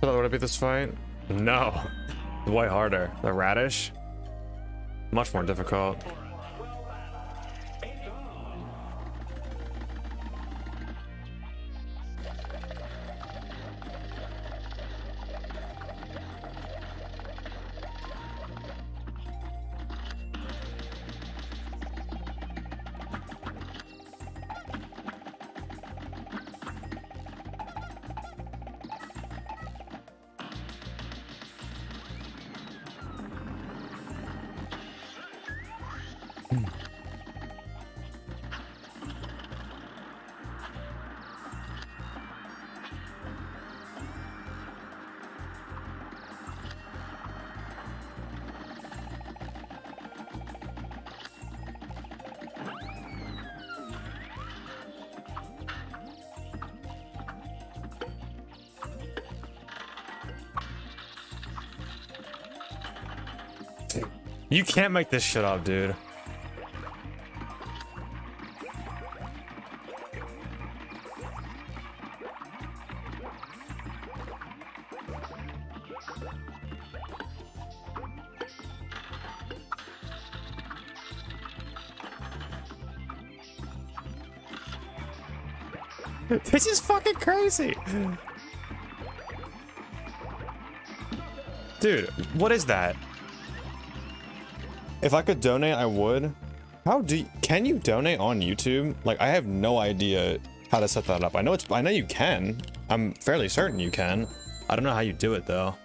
Would I beat this fight? No. Way harder. The radish? Much more difficult. You can't make this shit up, dude. This is fucking crazy. Dude, what is that? If I could donate, I would. Can you donate on YouTube? Like, I have no idea how to set that up. I know you can. I'm fairly certain you can. I don't know how you do it though.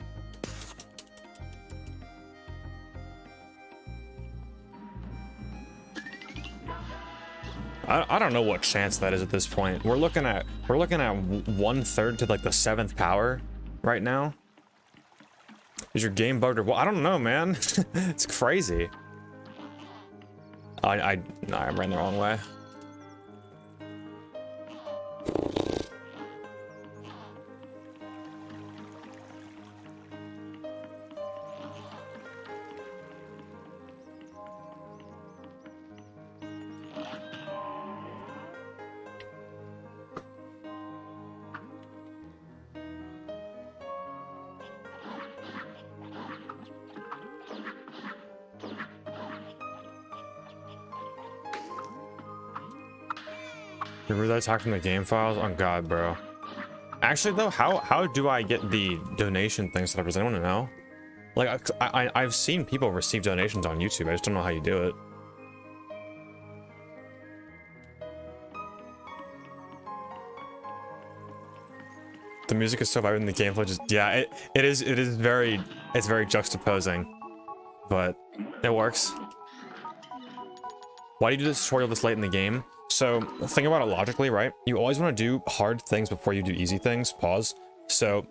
I don't know what chance that is at this point. We're looking at 1/3 to like the 7th power right now. Is your game bugged or what? I don't know, man. It's crazy. No, I ran the wrong way. Remember that attack from the game files? Oh god, bro. Actually though, how do I get the donation thing set up? Does anyone know? Like I've seen people receive donations on YouTube. I just don't know how you do it. The music is so vibrant, the gameplay just yeah, it's very juxtaposing, but it works. Why do you do this tutorial this late in the game? So think about it logically, right? You always want to do hard things before you do easy things. Pause. So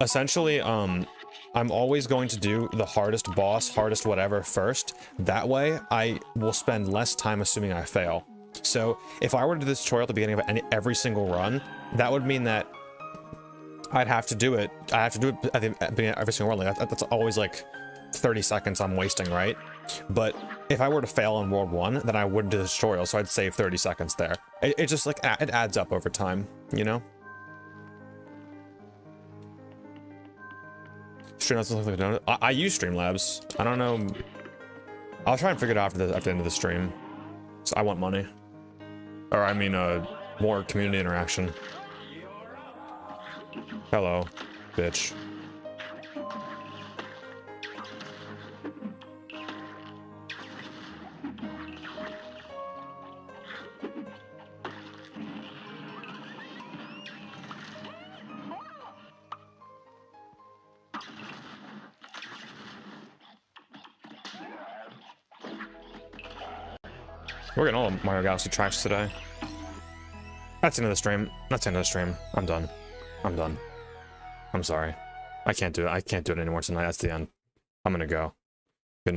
essentially, I'm always going to do the hardest boss, hardest whatever first. That way, I will spend less time assuming I fail. So if I were to do this tutorial at the beginning of every single run, that would mean that I'd have to do it. I have to do it at the beginning of every single run. Like that's always like 30 seconds I'm wasting, right? But if I were to fail in World 1, then I wouldn't do the tutorial, so I'd save 30 seconds there. It just like, it adds up over time, you know? Streamlabs doesn't look like I use Streamlabs. I don't know. I'll try and figure it out after the end of the stream. So I want money. Or I mean, more community interaction. Hello, bitch. We're getting all Mario Galaxy tracks today. That's the end of the stream. That's the end of the stream. I'm done. I'm done. I'm sorry. I can't do it. I can't do it anymore tonight. That's the end. I'm gonna go.